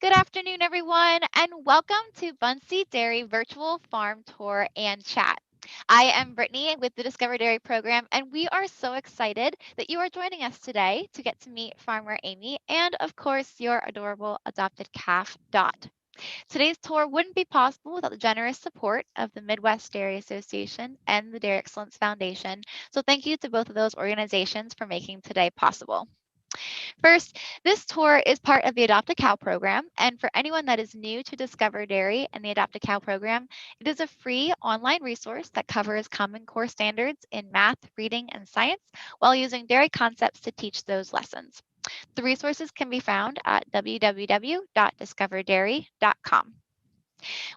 Good afternoon, everyone, and welcome to Bunse Dairy Virtual Farm Tour and Chat. I am Brittany with the Discover Dairy program, and we are so excited that you are joining us today to get to meet Farmer Amy and, of course, your adorable adopted calf, Dot. Today's tour wouldn't be possible without the generous support of the Midwest Dairy Association and the Dairy Excellence Foundation. So, thank you to both of those organizations for making today possible. First, this tour is part of the Adopt a Cow program, and for anyone that is new to Discover Dairy and the Adopt a Cow program, it is a free online resource that covers Common Core standards in math, reading, and science while using dairy concepts to teach those lessons. The resources can be found at www.discoverdairy.com.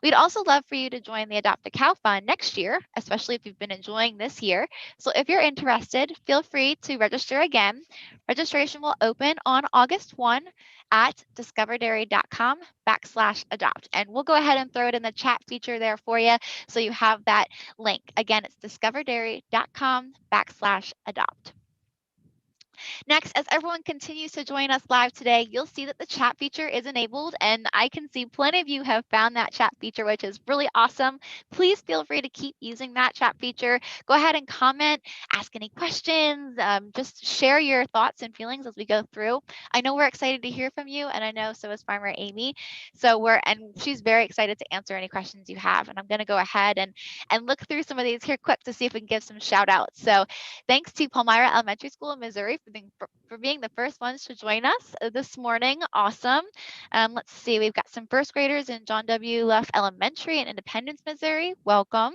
We'd also love for you to join the Adopt a Cow Fund next year, especially if you've been enjoying this year. So if you're interested, feel free to register again. Registration will open on August 1 at discoverdairy.com/adopt. And we'll go ahead and throw it in the chat feature there for you so you have that link. Again, it's discoverdairy.com/adopt. Next, as everyone continues to join us live today, you'll see that the chat feature is enabled, and I can see plenty of you have found that chat feature, which is really awesome. Please feel free to keep using that chat feature. Go ahead and comment, ask any questions, just share your thoughts and feelings as we go through. I know we're excited to hear from you, and I know so is Farmer Amy. And she's very excited to answer any questions you have. And I'm going to go ahead and look through some of these here quick to see if we can give some shout outs. So thanks to Palmyra Elementary School in Missouri for being the first ones to join us this morning. Awesome. Let's see, we've got some first graders in John W. Luff Elementary in Independence, Missouri. Welcome.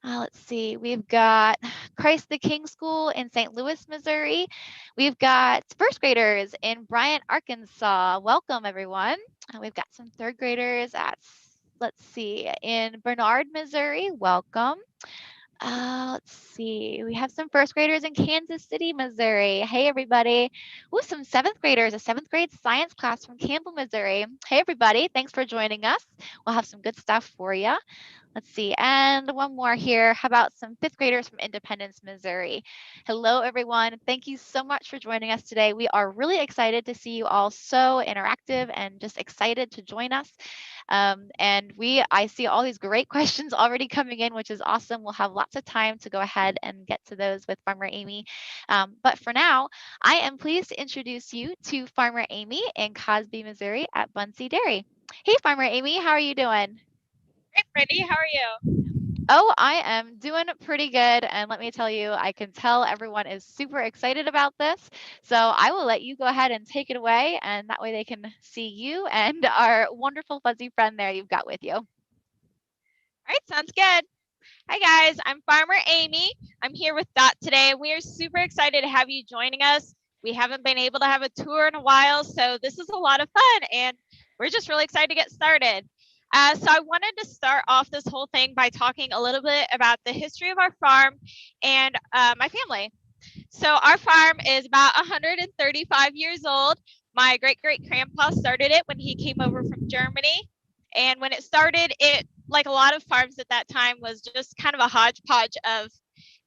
Let's see, we've got Christ the King School in St. Louis, Missouri. We've got first graders in Bryant, Arkansas. Welcome, everyone. We've got some third graders let's see, in Bernard, Missouri. Welcome. Let's see. We have some first graders in Kansas City, Missouri. Hey, everybody. Ooh, some seventh graders, a seventh grade science class from Campbell, Missouri. Hey, everybody. Thanks for joining us. We'll have some good stuff for you. Let's see. And one more here. How about some fifth graders from Independence, Missouri? Hello, everyone. Thank you so much for joining us today. We are really excited to see you all so interactive and just excited to join us. I see all these great questions already coming in, which is awesome. We'll have lots of time to go ahead and get to those with Farmer Amy. But for now, I am pleased to introduce you to Farmer Amy in Cosby, Missouri at Bunse Dairy. Hey, Farmer Amy, how are you doing? Hey, Brittany, how are you? Oh, I am doing pretty good. And let me tell you, I can tell everyone is super excited about this. So I will let you go ahead and take it away. And that way they can see you and our wonderful fuzzy friend there you've got with you. All right, sounds good. Hi, guys. I'm Farmer Amy. I'm here with Dot today. We are super excited to have you joining us. We haven't been able to have a tour in a while, so this is a lot of fun, and we're just really excited to get started. So I wanted to start off this whole thing by talking a little bit about the history of our farm and my family. So our farm is about 135 years old. My great-great-grandpa started it when he came over from Germany. And when it started, it, like a lot of farms at that time, was just kind of a hodgepodge of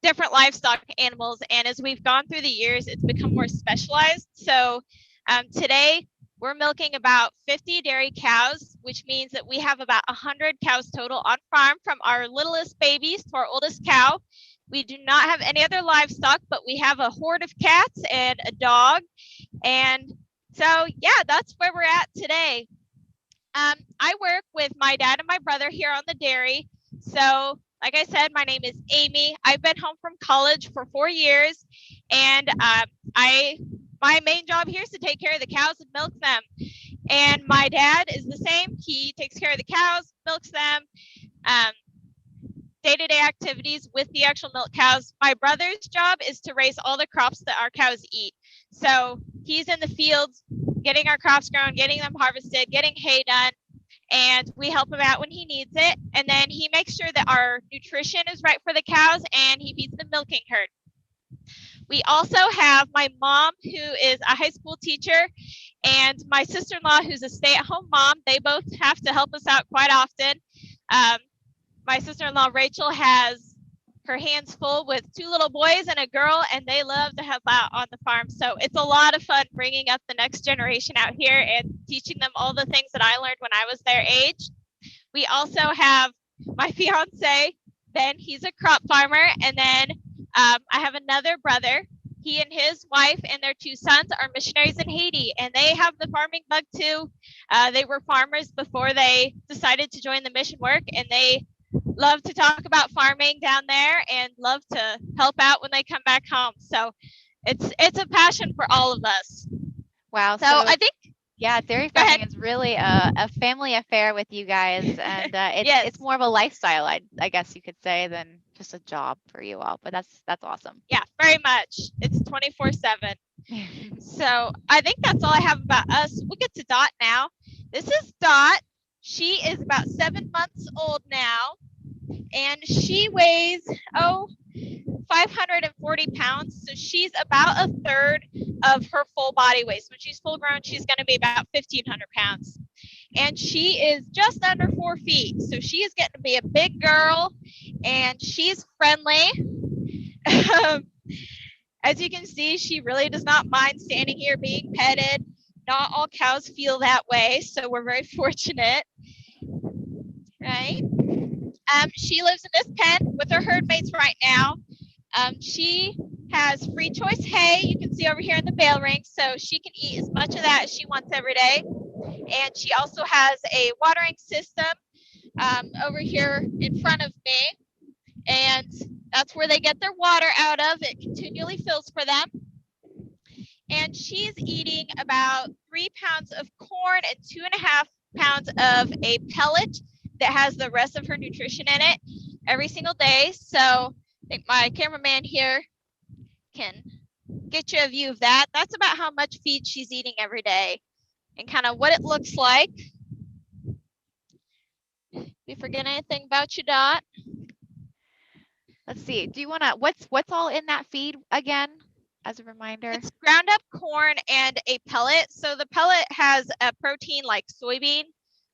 different livestock animals. And as we've gone through the years, it's become more specialized. So today, we're milking about 50 dairy cows, which means that we have about 100 cows total on farm, from our littlest babies to our oldest cow. We do not have any other livestock, but we have a horde of cats and a dog. And so, yeah, that's where we're at today. I work with my dad and my brother here on the dairy. So, like I said, my name is Amy. I've been home from college for 4 years, and my main job here is to take care of the cows and milk them. And my dad is the same. He takes care of the cows, milks them, day-to-day activities with the actual milk cows. My brother's job is to raise all the crops that our cows eat. So he's in the fields getting our crops grown, getting them harvested, getting hay done, and we help him out when he needs it. And then he makes sure that our nutrition is right for the cows, and he feeds the milking herd. We also have my mom, who is a high school teacher, and my sister-in-law, who's a stay-at-home mom. They both have to help us out quite often. My sister-in-law, Rachel, has her hands full with 2 little boys and a girl, and they love to help out on the farm. So it's a lot of fun bringing up the next generation out here and teaching them all the things that I learned when I was their age. We also have my fiance, Ben. He's a crop farmer. And then I have another brother. He and his wife and their 2 sons are missionaries in Haiti, and they have the farming bug too. They were farmers before they decided to join the mission work, and they love to talk about farming down there and love to help out when they come back home. So it's a passion for all of us. Wow. So I think, yeah, dairy go farming ahead. is really a family affair with you guys, and it's Yes. more of a lifestyle, I guess you could say, than just a job for you all. But that's awesome. Yeah, very much. It's 24/7. So I think that's all I have about us. We'll get to Dot now. This is Dot. She is about 7 months old now, and she weighs 540 pounds. So she's about a third of her full body weight. So when she's full grown, she's going to be about 1,500 pounds. And she is just under 4 feet. So she is getting to be a big girl, and she's friendly. As you can see, she really does not mind standing here being petted. Not all cows feel that way, so we're very fortunate, right? She lives in this pen with her herd mates right now. She has free choice hay, you can see over here in the bale ring, so she can eat as much of that as she wants every day. And she also has a watering system over here in front of me, and that's where they get their water out of. It continually fills for them. And she's eating about 3 pounds of corn and 2.5 pounds of a pellet that has the rest of her nutrition in it every single day. So I think my cameraman here can get you a view of that. That's about how much feed she's eating every day and kind of what it looks like. Did we forget anything about you, Dot? Let's see. Do you want to? What's all in that feed again, as a reminder? It's ground up corn and a pellet. So the pellet has a protein like soybean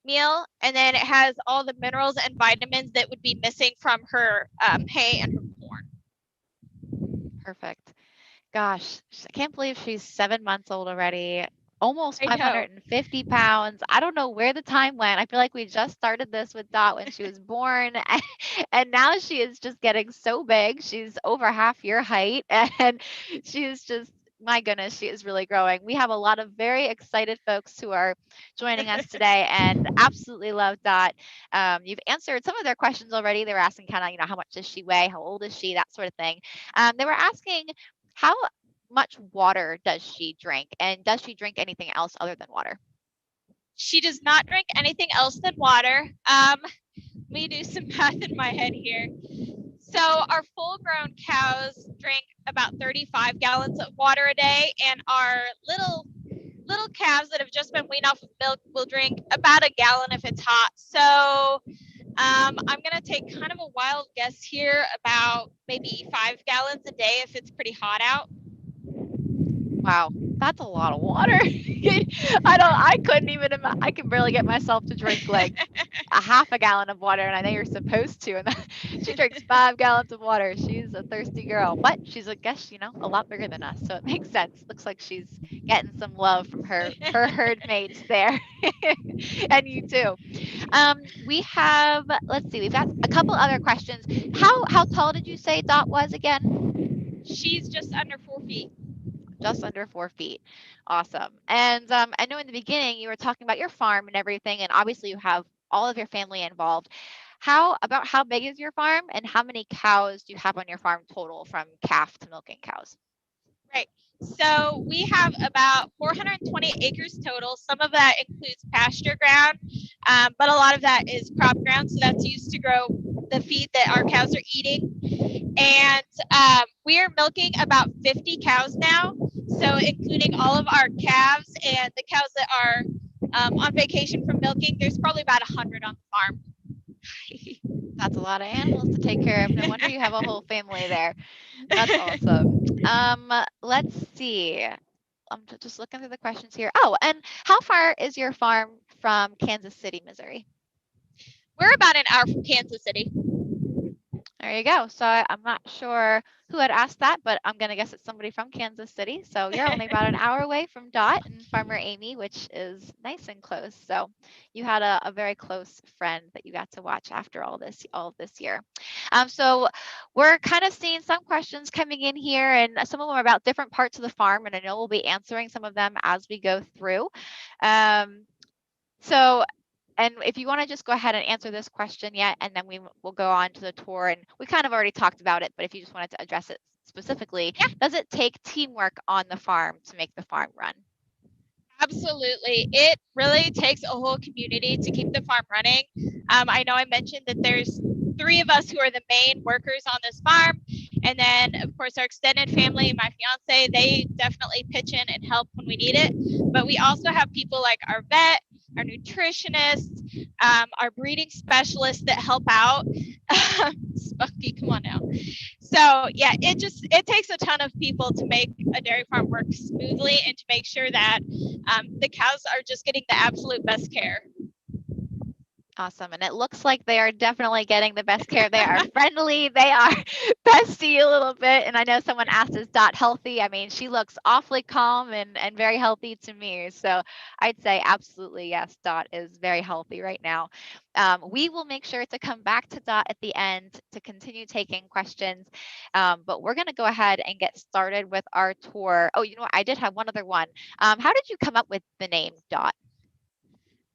meal, and then it has all the minerals and vitamins that would be missing from her hay and her corn. Perfect. Gosh, I can't believe she's 7 months old already. Almost 550 pounds. I don't know where the time went. I feel like we just started this with Dot when she was born, and now she is just getting so big. She's over half your height, and she is just, my goodness, she is really growing. We have a lot of very excited folks who are joining us today and absolutely love Dot. You've answered some of their questions already. They were asking kind of, how much does she weigh? How old is she? That sort of thing. They were asking, how much water does she drink, and does she drink anything else other than water? She does not drink anything else than water. Let me do some math in my head here. So our full-grown cows drink about 35 gallons of water a day, and our little calves that have just been weaned off of milk will drink about a gallon if it's hot. So I'm gonna take kind of a wild guess here, about maybe 5 gallons a day if it's pretty hot out. Wow, that's a lot of water. I can barely get myself to drink like a half a gallon of water, and I know you're supposed to. And she drinks 5 gallons of water. She's a thirsty girl, but she's, I guess, a lot bigger than us, so it makes sense. Looks like she's getting some love from her herd mates there, and you too. We've got a couple other questions. How tall did you say Dot was again? She's just under 4 feet. Just under 4 feet. Awesome. And I know in the beginning you were talking about your farm and everything, and obviously you have all of your family involved. How big is your farm, and how many cows do you have on your farm total, from calf to milking cows? Right. So we have about 420 acres total. Some of that includes pasture ground, but a lot of that is crop ground. So that's used to grow the feed that our cows are eating. And we are milking about 50 cows now. So including all of our calves and the cows that are on vacation from milking, there's probably about 100 on the farm. That's a lot of animals to take care of. No wonder you have a whole family there. That's awesome. Let's see. I'm just looking through the questions here. Oh, and how far is your farm from Kansas City, Missouri? We're about an hour from Kansas City. There you go. So I'm not sure who had asked that, but I'm going to guess it's somebody from Kansas City. So you're only about an hour away from Dot and Farmer Amy, which is nice and close. So you had a very close friend that you got to watch after all of this year. So we're kind of seeing some questions coming in here, and some of them are about different parts of the farm, and I know we'll be answering some of them as we go through. Um, so and if you want to just go ahead and answer this question yet, and then will go on to the tour. And we kind of already talked about it, but if you just wanted to address it specifically, Yeah, does it take teamwork on the farm to make the farm run? absolutely. It really takes a whole community to keep the farm running. I know I mentioned that there's three of us who are the main workers on this farm. And then, of course, our extended family, my fiance, they definitely pitch in and help when we need it. But we also have people like our vet, our nutritionist, our breeding specialist that help out. Spunky, come on now. So yeah, it takes a ton of people to make a dairy farm work smoothly and to make sure that the cows are just getting the absolute best care. Awesome. And it looks like they are definitely getting the best care. They are friendly. They are bestie a little bit. And I know someone asked, is Dot healthy? I mean, she looks awfully calm and very healthy to me. So I'd say absolutely yes, Dot is very healthy right now. We will make sure to come back to Dot at the end to continue taking questions. But we're going to go ahead and get started with our tour. Oh, you know what? I did have one other one. How did you come up with the name Dot?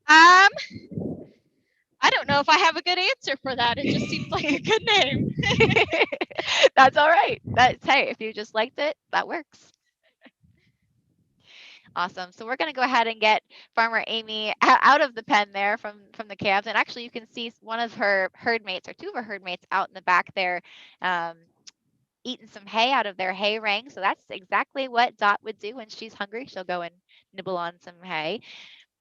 Um, I don't know if I have a good answer for that. It just seems like a good name. That's all right. That's hey, if you just liked it, that works. Awesome. So we're going to go ahead and get Farmer Amy out of the pen there from the calves, and actually you can see one of her herd mates or two of her herd mates out in the back there, um, eating some hay out of their hay ring. So that's exactly what Dot would do when she's hungry. She'll go and nibble on some hay.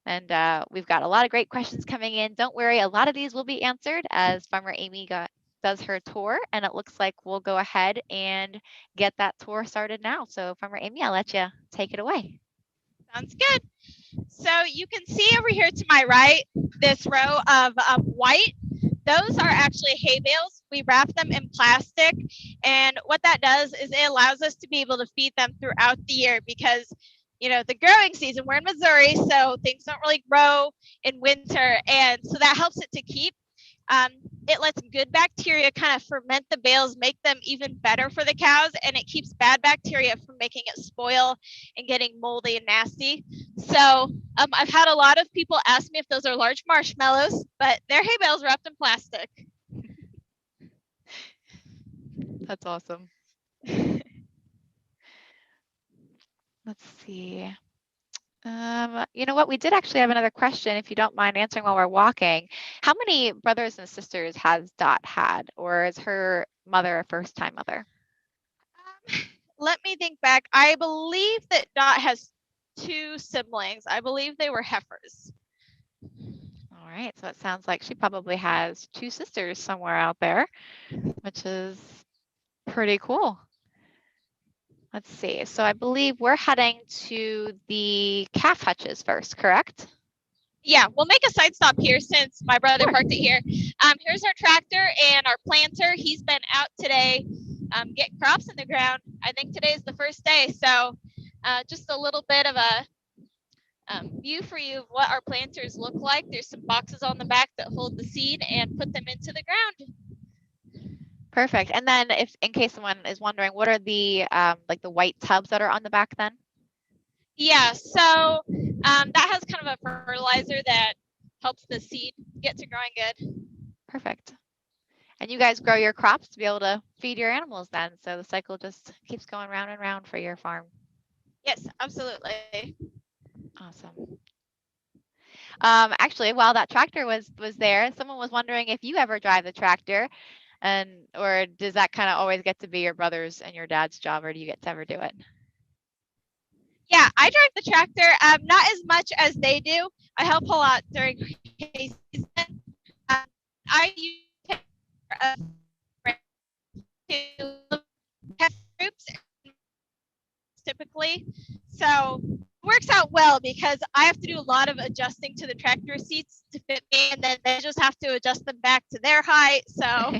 And we've got a lot of great questions coming in. Don't worry, a lot of these will be answered as Farmer Amy does her tour. And it looks like we'll go ahead and get that tour started now. So, Farmer Amy, I'll let you take it away. Sounds good. So you can see over here to my right, this row of white. Those are actually hay bales. We wrap them in plastic. And what that does is it allows us to be able to feed them throughout the year because, you know, the growing season, we're in Missouri, so things don't really grow in winter. And so that helps it to keep. Um, it lets good bacteria kind of ferment the bales, make them even better for the cows, and it keeps bad bacteria from making it spoil and getting moldy and nasty. So I've had a lot of people ask me if those are large marshmallows, but they're hay bales wrapped in plastic. That's awesome. Let's see. You know what? We did actually have another question, if you don't mind answering while we're walking. How many brothers and sisters has Dot had, or is her mother a first-time mother? Let me think back. I believe that Dot has two siblings. I believe they were heifers. All right, so it sounds like she probably has two sisters somewhere out there, which is pretty cool. Let's see. So I believe we're heading to the calf hutches first, correct? Yeah, we'll make a side stop here since my brother Sure. parked it here. Here's our tractor and our planter. He's been out today getting crops in the ground. I think today is the first day. So just a little bit of a view for you of what our planters look like. There's some boxes on the back that hold the seed and put them into the ground. Perfect. And then if in case someone is wondering, what are the like the white tubs that are on the back then? Yeah, so that has kind of a fertilizer that helps the seed get to growing good. Perfect. And you guys grow your crops to be able to feed your animals then. So the cycle just keeps going round and round for your farm. Yes, absolutely. Awesome. Actually, while that tractor was there, someone was wondering if you ever drive the tractor, and or does that kind of always get to be your brother's and your dad's job, or do you get to ever do it? Yeah, I drive the tractor, not as much as they do. I help a lot during hay season. I use it to have groups typically. So works out well because I have to do a lot of adjusting to the tractor seats to fit me, and then they just have to adjust them back to their height. So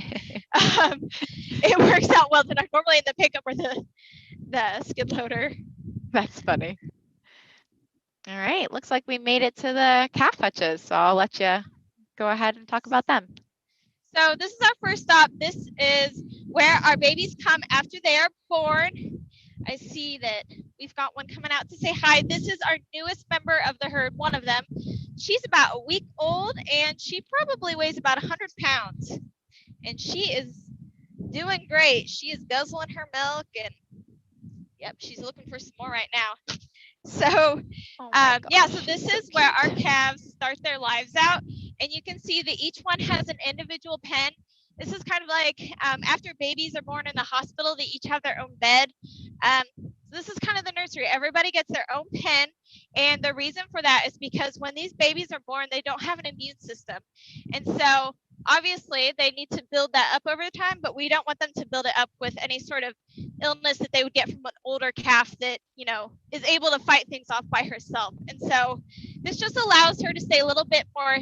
it works out well that I'm normally in the pickup or the skid loader. That's funny. All right, looks like we made it to the calf hutches, so I'll let you go ahead and talk about them. So this is our first stop. This is where our babies come after they are born. I see that we've got one coming out to say hi. This is our newest member of the herd, one of them. She's about a week old, and she probably weighs about 100 pounds. And she is doing great. She is guzzling her milk, and yep, she's looking for some more right now. So yeah, so this is where our calves start their lives out, and you can see that each one has an individual pen. This is kind of like after babies are born in the hospital, they each have their own bed. So this is kind of the nursery. Everybody gets their own pen, and the reason for that is because when these babies are born, they don't have an immune system, and so obviously they need to build that up over time, but we don't want them to build it up with any sort of illness that they would get from an older calf that, you know, is able to fight things off by herself. And so this just allows her to stay a little bit more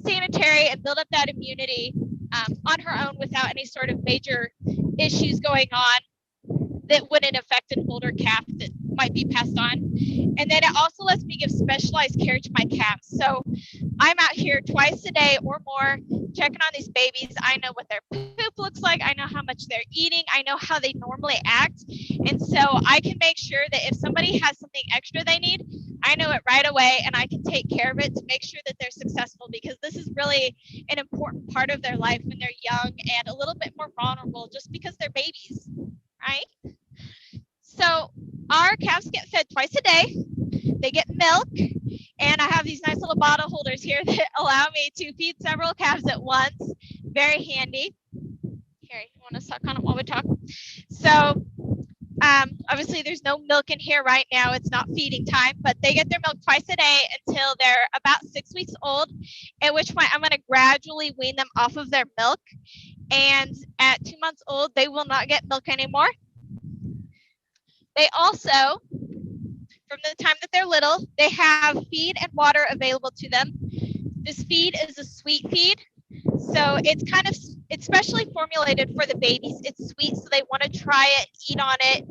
sanitary and build up that immunity on her own without any sort of major issues going on that wouldn't affect an older calf that might be passed on. And then it also lets me give specialized care to my calves. So I'm out here twice a day or more checking on these babies. I know what their poop looks like. I know how much they're eating. I know how they normally act. And so I can make sure that if somebody has something extra they need, I know it right away and I can take care of it to make sure that they're successful, because this is really an important part of their life when they're young and a little bit more vulnerable just because they're babies, right? So our calves get fed twice a day. They get milk, and I have these nice little bottle holders here that allow me to feed several calves at once. Very handy. Here, you want to suck on it while we talk? So obviously there's no milk in here right now. It's not feeding time, but they get their milk twice a day until they're about 6 weeks old, at which point I'm going to gradually wean them off of their milk. And at 2 months old, they will not get milk anymore. They also, from the time that they're little, they have feed and water available to them. This feed is a sweet feed. So it's specially formulated for the babies. It's sweet, so they want to try it, eat on it.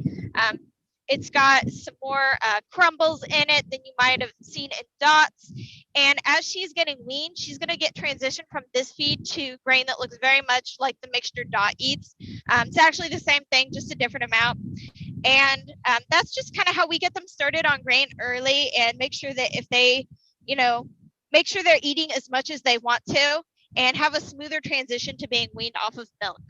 It's got some more crumbles in it than you might have seen in Dots. And as she's getting weaned, she's going to get transitioned from this feed to grain that looks very much like the mixture Dot eats. It's actually the same thing, just a different amount. And that's just kind of how we get them started on grain early and make sure that if they, you know, make sure they're eating as much as they want to and have a smoother transition to being weaned off of milk.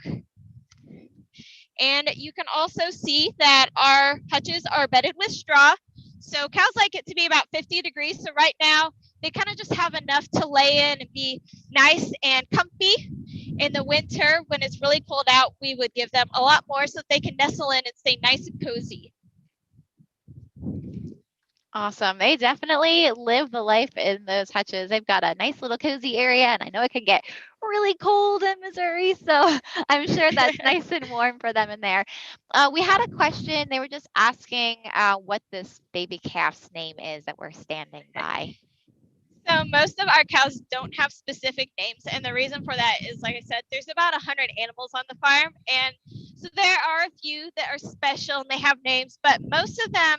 And you can also see that our hutches are bedded with straw. So cows like it to be about 50 degrees. So right now they kind of just have enough to lay in and be nice and comfy. In the winter, when it's really cold out, we would give them a lot more so that they can nestle in and stay nice and cozy. Awesome. They definitely live the life in those hutches. They've got a nice little cozy area, and I know it can get really cold in Missouri, so I'm sure that's nice and warm for them in there. We had a question. They were just asking what this baby calf's name is that we're standing by. So most of our cows don't have specific names, and the reason for that is, like I said, there's about 100 animals on the farm, and so there are a few that are special and they have names, but most of them,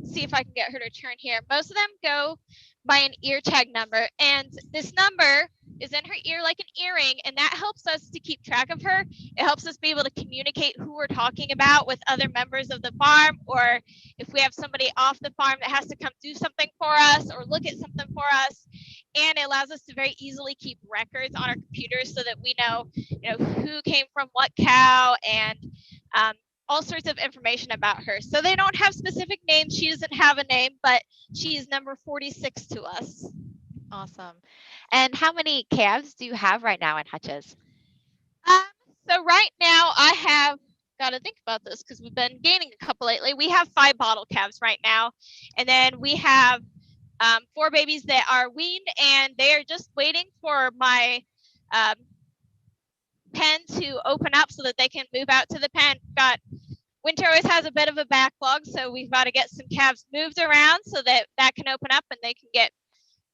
see if I can get her to turn here, most of them go by an ear tag number, and this number is in her ear like an earring, and that helps us to keep track of her. It helps us be able to communicate who we're talking about with other members of the farm, or if we have somebody off the farm that has to come do something for us or look at something for us. And it allows us to very easily keep records on our computers so that we know, who came from what cow and all sorts of information about her. So they don't have specific names. She doesn't have a name, but she is number 46 to us. Awesome. And how many calves do you have right now in hutches? So right now I have got to think about this because we've been gaining a couple lately. We have 5 bottle calves right now, and then we have 4 babies that are weaned, and they are just waiting for my pen to open up so that they can move out to the pen. Got winter always has a bit of a backlog, so we've got to get some calves moved around so that that can open up and they can get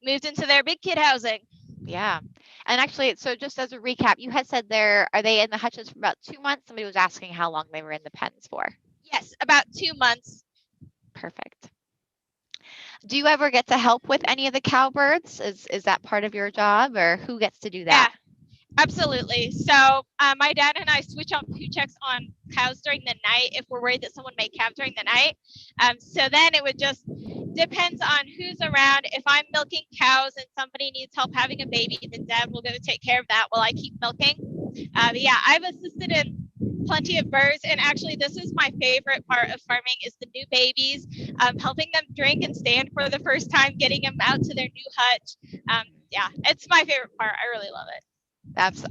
moved into their big kid housing. Yeah. And actually, so just as a recap, you had said are they in the hutches for about 2 months? Somebody was asking how long they were in the pens for. Yes, about 2 months. Perfect. Do you ever get to help with any of the cowbirds? Is that part of your job, or who gets to do Yeah, that? absolutely. So my dad and I switch up poo checks on cows during the night if we're worried that someone may calve during the night. So then it would just depends on who's around. If I'm milking cows and somebody needs help having a baby, then dad will go take care of that while I keep milking. Yeah, I've assisted in plenty of birds, and actually this is my favorite part of farming is the new babies, helping them drink and stand for the first time, getting them out to their new hutch. Yeah, it's my favorite part. I really love it.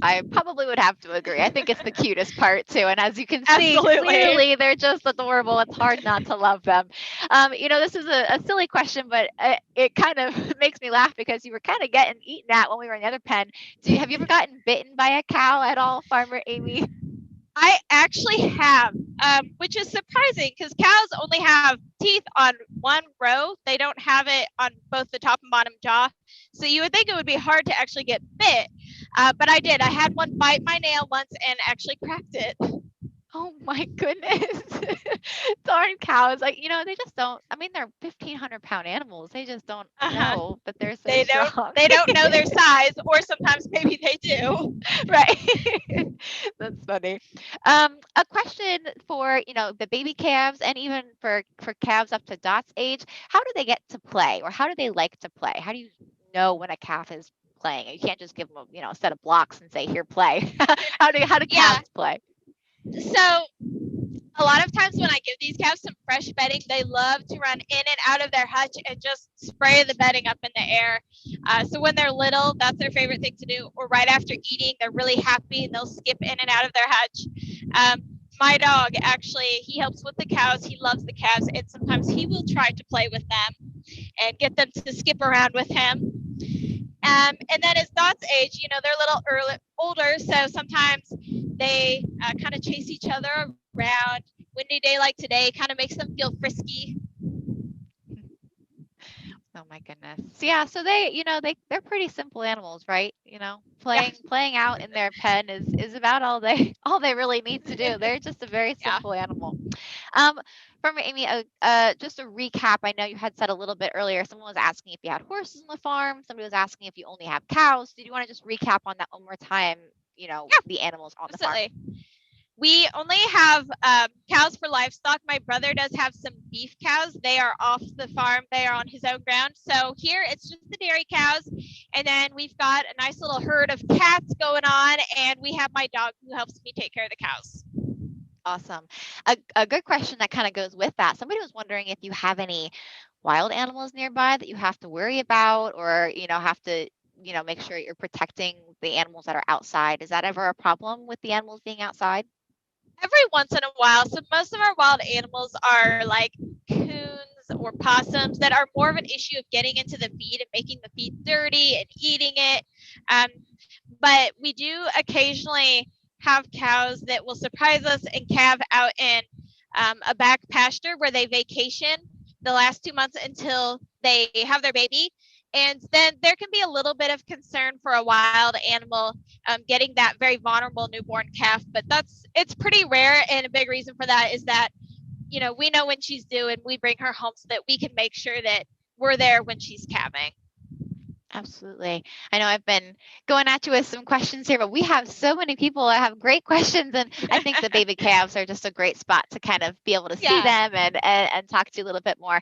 I probably would have to agree. I think it's the cutest part too. And as you can see, Absolutely. clearly they're just adorable. It's hard not to love them. This is a silly question, but it kind of makes me laugh because you were kind of getting eaten at when we were in the other pen. Have you ever gotten bitten by a cow at all, Farmer Amy? I actually have, which is surprising because cows only have teeth on one row. They don't have it on both the top and bottom jaw. So you would think it would be hard to actually get bit. But I did. I had one bite my nail once and actually cracked it. Oh my goodness. Darn cows. Like, they just don't, I mean, they're 1,500-pound animals. They just don't know that they're so strong. They don't know their size, or sometimes maybe they do. Right. That's funny. A question for, the baby calves and even for calves up to Dot's age. How do they get to play, or how do they like to play? How do you know when a calf is playing? You can't just give them a set of blocks and say, here, play. How do calves play? So a lot of times when I give these calves some fresh bedding, they love to run in and out of their hutch and just spray the bedding up in the air. So when they're little, that's their favorite thing to do. Or right after eating, they're really happy and they'll skip in and out of their hutch. My dog, actually, he helps with the cows. He loves the calves, and sometimes he will try to play with them and get them to skip around with him. And then as Dot's age, they're a little older, so sometimes they kind of chase each other around. Windy day like today kind of makes them feel frisky. Oh my goodness. So yeah, so they're pretty simple animals, right? Playing out in their pen is about all they really need to do. They're just a very simple animal. From Amy, just a recap. I know you had said a little bit earlier. Someone was asking if you had horses on the farm. Somebody was asking if you only have cows. Did you want to just recap on that one more time? The animals on the farm. We only have cows for livestock. My brother does have some beef cows. They are off the farm. They are on his own ground. So here it's just the dairy cows. And then we've got a nice little herd of cats going on. And we have my dog who helps me take care of the cows. Awesome. A good question that kind of goes with that. Somebody was wondering if you have any wild animals nearby that you have to worry about, or, have to, make sure you're protecting the animals that are outside. Is that ever a problem with the animals being outside? Every once in a while. So most of our wild animals are like coons or possums that are more of an issue of getting into the feed and making the feed dirty and eating it. But we do occasionally have cows that will surprise us and calve out in a back pasture where they vacation the last 2 months until they have their baby. And then there can be a little bit of concern for a wild animal getting that very vulnerable newborn calf, but it's pretty rare. And a big reason for that is that, we know when she's due and we bring her home so that we can make sure that we're there when she's calving. Absolutely. I know I've been going at you with some questions here, but we have so many people that have great questions. And I think the baby calves are just a great spot to kind of be able to see them and talk to you a little bit more.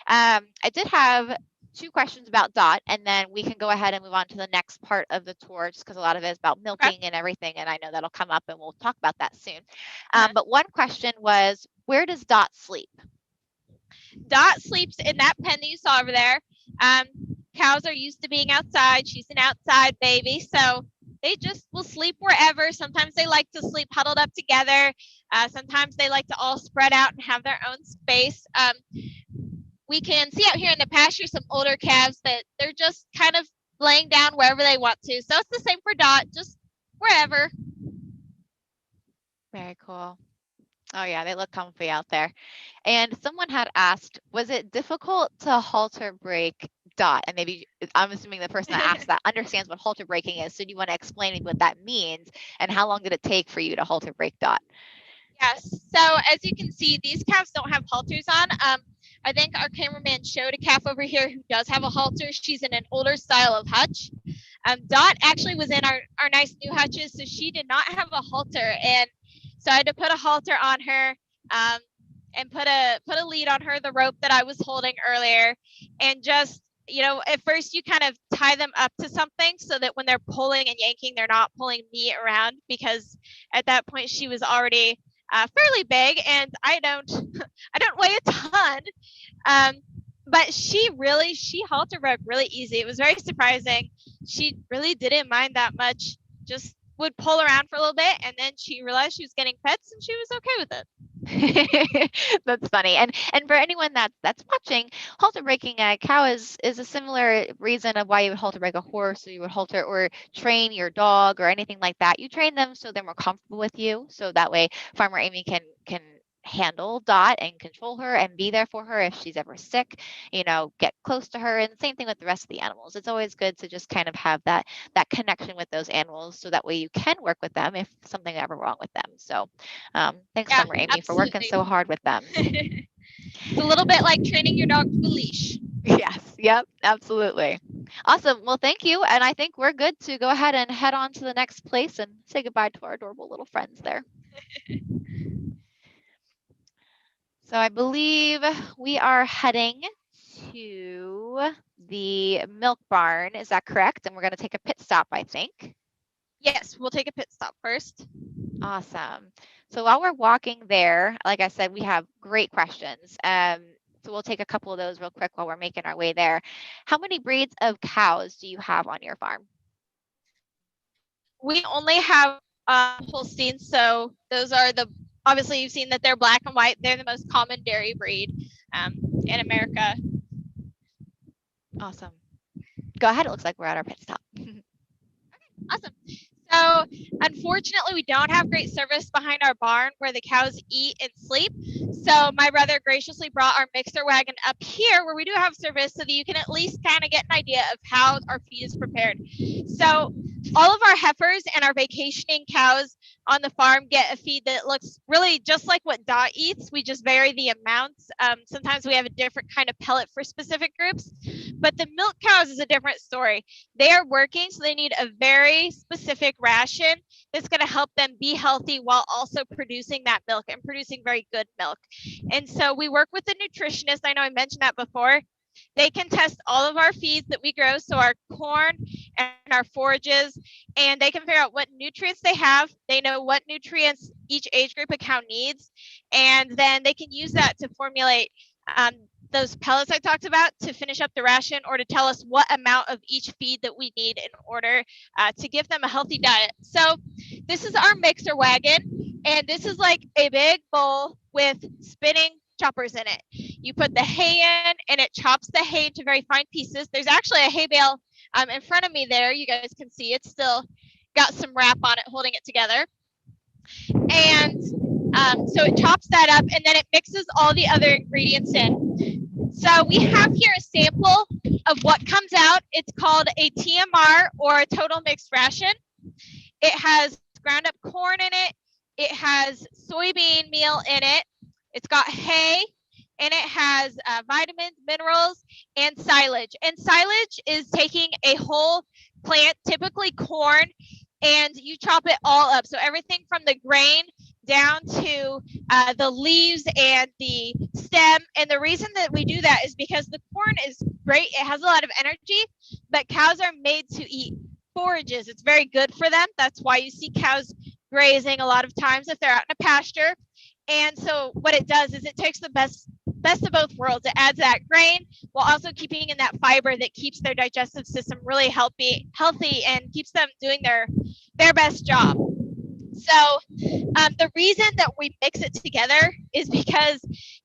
I did have 2 questions about Dot, and then we can go ahead and move on to the next part of the tour, just because a lot of it is about milking and everything. And I know that'll come up and we'll talk about that soon. But one question was, where does Dot sleep? Dot sleeps in that pen that you saw over there. Cows are used to being outside. She's an outside baby, so they just will sleep wherever. Sometimes they like to sleep huddled up together. Sometimes they like to all spread out and have their own space. We can see out here in the pasture some older calves that they're just kind of laying down wherever they want to. So it's the same for Dot, just wherever. Very cool. Oh yeah, they look comfy out there. And someone had asked, was it difficult to halter break Dot? And maybe I'm assuming the person that asked that understands what halter breaking is. So do you want to explain to me what that means and how long did it take for you to halter break Dot? Yes. So as you can see, these calves don't have halters on. I think our cameraman showed a calf over here who does have a halter. She's in an older style of hutch. Dot actually was in our nice new hutches, so she did not have a halter, and so I had to put a halter on her, and put a lead on her, the rope that I was holding earlier, and just at first you kind of tie them up to something so that when they're pulling and yanking, they're not pulling me around, because at that point she was already fairly big, and I don't I don't weigh a ton. Um, but she halter broke really easy. It was very surprising. She really didn't mind that much. Just would pull around for a little bit, and then she realized she was getting pets, and she was okay with it. That's funny. And for anyone that's watching, halter breaking a cow is a similar reason of why you would halter break a horse, or you would halter or train your dog or anything like that. You train them so they're more comfortable with you. So that way Farmer Amy can handle Dot and control her and be there for her if she's ever sick, get close to her. And same thing with the rest of the animals. It's always good to just kind of have that connection with those animals so that way you can work with them if something ever wrong with them. So thanks, Yeah, Farmer Amy, for working absolutely. so hard with them. It's a little bit like training your dog to a leash. Yes, yep, absolutely. Awesome. Well, thank you. And I think we're good to go ahead and head on to the next place and say goodbye to our adorable little friends there. So I believe we are heading to the milk barn. Is that correct? And we're going to take a pit stop, I think. Yes, we'll take a pit stop first. Awesome. So while we're walking there, like I said, we have great questions. So we'll take a couple of those real quick while we're making our way there. How many breeds of cows do you have on your farm? We only have Holsteins, so those are obviously you've seen that they're black and white. They're the most common dairy breed in America. Awesome. Go ahead. It looks like we're at our pit stop. Awesome. So unfortunately, we don't have great service behind our barn where the cows eat and sleep. So my brother graciously brought our mixer wagon up here where we do have service so that you can at least kind of get an idea of how our feed is prepared. So all of our heifers and our vacationing cows on the farm get a feed that looks really just like what Dot eats. We just vary the amounts. Sometimes we have a different kind of pellet for specific groups, but the milk cows is a different story. They are working, so they need a very specific ration that's going to help them be healthy while also producing that milk and producing very good milk. And so we work with a nutritionist. I know I mentioned that before. They can test all of our feeds that we grow, so our corn and our forages, and they can figure out what nutrients they have. They know what nutrients each age group of cow needs, and then they can use that to formulate those pellets I talked about to finish up the ration, or to tell us what amount of each feed that we need in order to give them a healthy diet. So this is our mixer wagon, and this is like a big bowl with spinning choppers in it. You put the hay in, and it chops the hay into very fine pieces. There's actually a hay bale in front of me there. You guys can see it's still got some wrap on it holding it together. And so it chops that up, and then it mixes all the other ingredients in. So we have here a sample of what comes out. It's called a TMR, or a total mixed ration. It has ground up corn in it. It has soybean meal in it. It's got hay, and it has vitamins, minerals, and silage. And silage is taking a whole plant, typically corn, and you chop it all up. So everything from the grain down to the leaves and the stem. And the reason that we do that is because the corn is great. It has a lot of energy, but cows are made to eat forages. It's very good for them. That's why you see cows grazing a lot of times if they're out in a pasture. And so what it does is it takes the best of both worlds. It adds that grain while also keeping in that fiber that keeps their digestive system really healthy and keeps them doing their best job. So the reason that we mix it together is because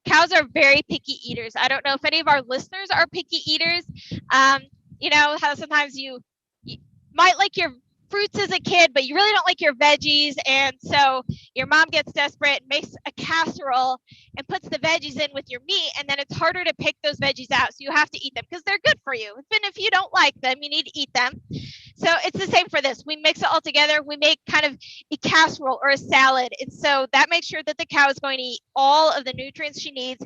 cows are very picky eaters. I don't know if any of our listeners are picky eaters. You know how sometimes you might like your fruits as a kid, but you really don't like your veggies. And so your mom gets desperate, makes a casserole and puts the veggies in with your meat. And then it's harder to pick those veggies out. So you have to eat them because they're good for you. Even if you don't like them, you need to eat them. So it's the same for this. We mix it all together. We make kind of a casserole or a salad. And so that makes sure that the cow is going to eat all of the nutrients she needs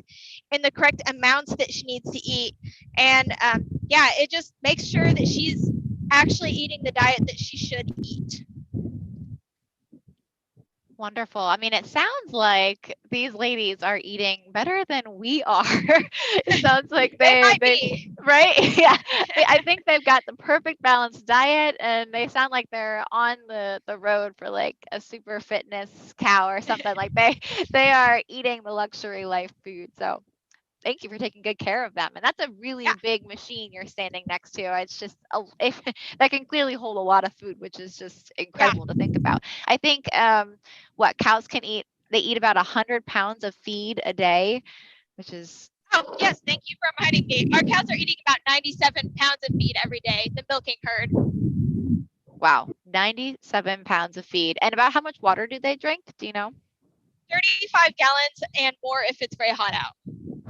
in the correct amounts that she needs to eat. And yeah, it just makes sure that she's actually eating the diet that she should eat. Wonderful. I mean, it sounds like these ladies are eating better than we are. It sounds like they right? Yeah. I think they've got the perfect balanced diet, and they sound like they're on the road for like a super fitness cow or something. Like they are eating the luxury life food. So thank you for taking good care of them. And that's a really big machine you're standing next to. It's just that can clearly hold a lot of food, which is just incredible to think about. I think what cows can eat, they eat about 100 pounds of feed a day, which is. Oh, yes. Thank you for reminding me. Our cows are eating about 97 pounds of feed every day, the milking herd. Wow, 97 pounds of feed. And about how much water do they drink? Do you know? 35 gallons and more if it's very hot out.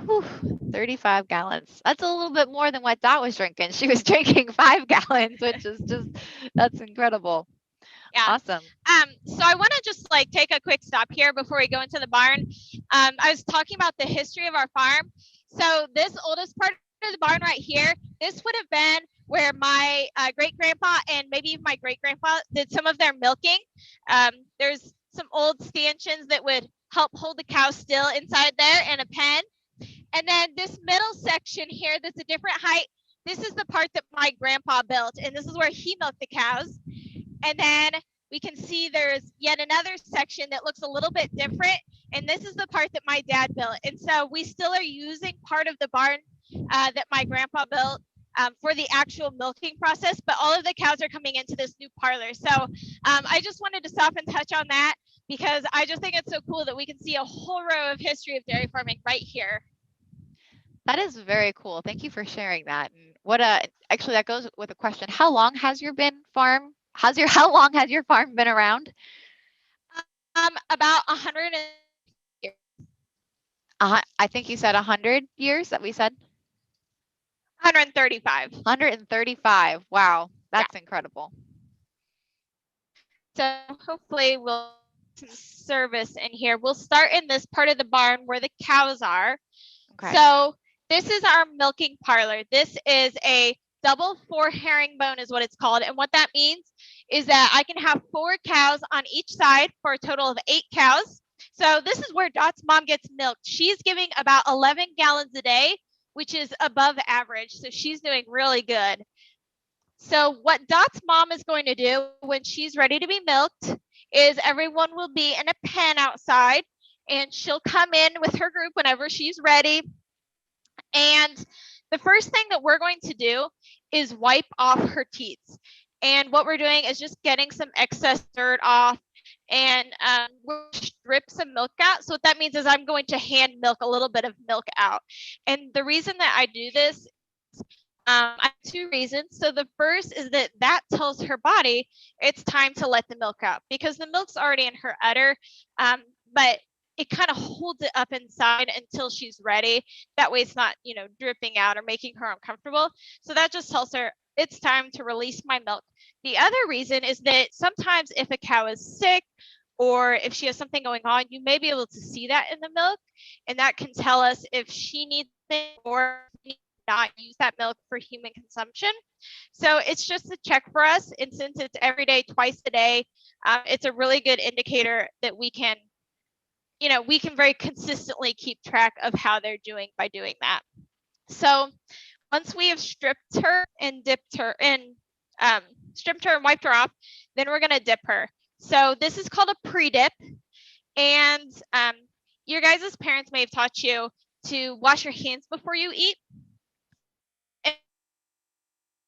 Whew, 35 gallons. That's a little bit more than what Dot was drinking. She was drinking 5 gallons, which is just, that's incredible. Yeah. Awesome. So I want to just like take a quick stop here before we go into the barn. I was talking about the history of our farm. So this oldest part of the barn right here, this would have been where my great grandpa and maybe even my great grandpa did some of their milking. There's some old stanchions that would help hold the cow still inside there and a pen. And then this middle section here, that's a different height. This is the part that my grandpa built, and this is where he milked the cows. And then we can see there's yet another section that looks a little bit different. And this is the part that my dad built. And so we still are using part of the barn that my grandpa built for the actual milking process, but all of the cows are coming into this new parlor. So I just wanted to stop and touch on that because I just think it's so cool that we can see a whole row of history of dairy farming right here. That is very cool. Thank you for sharing that. And actually that goes with a question. How long has your farm been around? About 100 years. I think you said 100 years that we said? 135. 135. Wow, that's incredible. So hopefully we'll get some service in here. We'll start in this part of the barn where the cows are. Okay. So this is our milking parlor. This is a double 4 herringbone is what it's called. And what that means is that I can have 4 cows on each side for a total of 8 cows. So this is where Dot's mom gets milked. She's giving about 11 gallons a day, which is above average. So she's doing really good. So what Dot's mom is going to do when she's ready to be milked is everyone will be in a pen outside, and she'll come in with her group whenever she's ready. And the first thing that we're going to do is wipe off her teats. And what we're doing is just getting some excess dirt off, and we'll strip some milk out. So what that means is I'm going to hand milk a little bit of milk out. And the reason that I do this, I have 2 reasons. So the first is that tells her body it's time to let the milk out because the milk's already in her udder, but it kind of holds it up inside until she's ready. That way it's not, dripping out or making her uncomfortable. So that just tells her it's time to release my milk. The other reason is that sometimes if a cow is sick or if she has something going on, you may be able to see that in the milk, and that can tell us if she needs it or not use that milk for human consumption. So it's just a check for us. And since it's every day, twice a day, it's a really good indicator that we can very consistently keep track of how they're doing by doing that. So once we have stripped her and dipped her and stripped her and wiped her off, then we're going to dip her. So this is called a pre-dip. And your guys' parents may have taught you to wash your hands before you eat,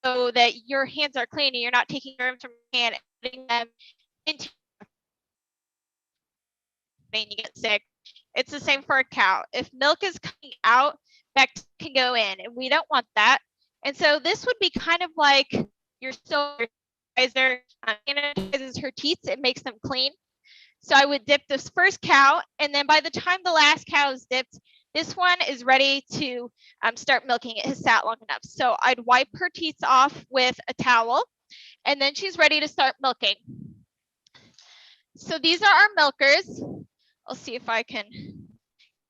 so that your hands are clean and you're not taking germs from your hand and putting them into and you get sick. It's the same for a cow. If milk is coming out, bacteria can go in, and we don't want that. And so this would be kind of like your solar sanitizes her teats. It makes them clean. So I would dip this first cow, and then by the time the last cow is dipped, this one is ready to start milking. It has sat long enough. So I'd wipe her teats off with a towel, and then she's ready to start milking. So these are our milkers. I'll see if I can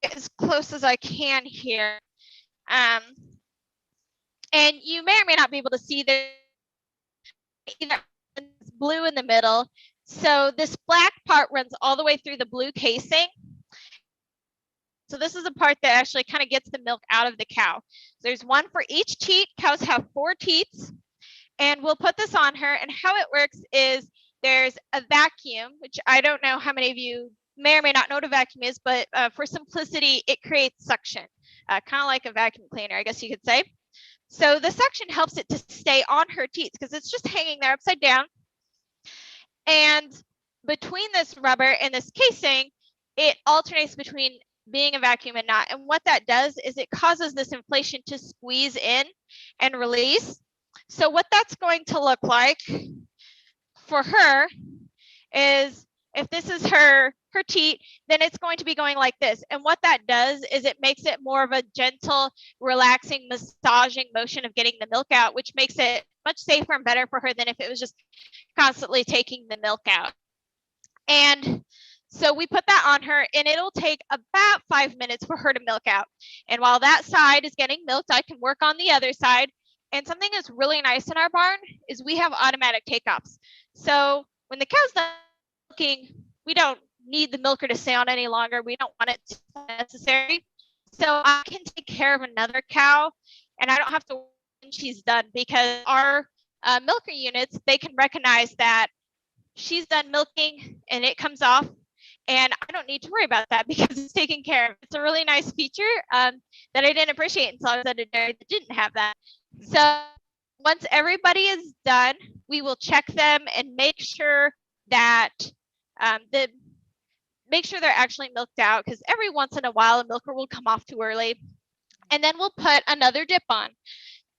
get as close as I can here. And you may or may not be able to see this blue in the middle. So this black part runs all the way through the blue casing. So this is the part that actually kind of gets the milk out of the cow. So there's one for each teat. Cows have 4 teats. And we'll put this on her. And how it works is there's a vacuum, which I don't know how many of you may or may not know what a vacuum is, but for simplicity, it creates suction, kind of like a vacuum cleaner, I guess you could say. So the suction helps it to stay on her teats because it's just hanging there upside down. And between this rubber and this casing, it alternates between being a vacuum and not. And what that does is it causes this inflation to squeeze in and release. So what that's going to look like for her is if this is her teat, then it's going to be going like this. And what that does is it makes it more of a gentle, relaxing, massaging motion of getting the milk out, which makes it much safer and better for her than if it was just constantly taking the milk out. And so we put that on her, and it'll take about 5 minutes for her to milk out. And while that side is getting milked, I can work on the other side. And something that's really nice in our barn is we have automatic takeoffs. So when the cow's done milking, we don't need the milker to stay on any longer. We don't want it to be necessary. So I can take care of another cow, and I don't have to wait when she's done, because our milker units, they can recognize that she's done milking and it comes off, and I don't need to worry about that because it's taken care of. It's a really nice feature that I didn't appreciate until I was at a dairy that didn't have that. So once everybody is done, we will check them and make sure that make sure they're actually milked out, because every once in a while a milker will come off too early. And then we'll put another dip on.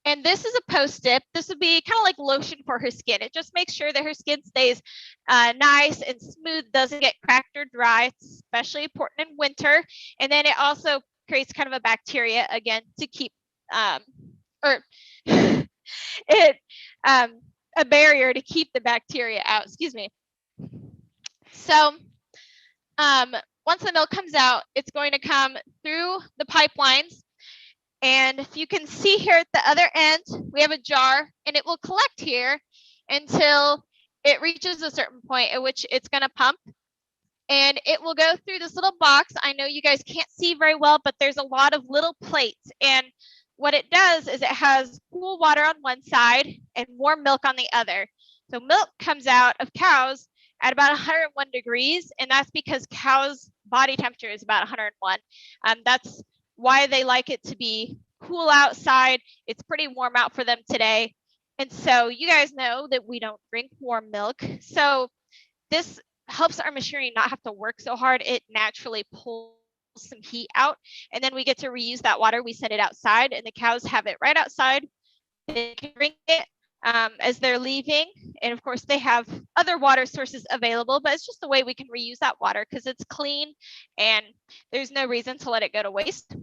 And this is a post dip. This would be kind of like lotion for her skin. It just makes sure that her skin stays nice and smooth, doesn't get cracked or dry. It's especially important in winter. And then it also creates kind of a bacteria again to keep, a barrier to keep the bacteria out. Excuse me. So once the milk comes out, it's going to come through the pipelines. And if you can see here at the other end, we have a jar, and it will collect here until it reaches a certain point at which it's going to pump. And it will go through this little box. I know you guys can't see very well, but there's a lot of little plates. And what it does is it has cool water on one side and warm milk on the other. So milk comes out of cows at about 101 degrees, and that's because cows' body temperature is about 101. That's why they like it to be cool outside. It's pretty warm out for them today. And so you guys know that we don't drink warm milk. So this helps our machinery not have to work so hard. It naturally pulls some heat out, and then we get to reuse that water. We send it outside, and the cows have it right outside. They can drink it as they're leaving. And of course, they have other water sources available, but it's just the way we can reuse that water because it's clean and there's no reason to let it go to waste.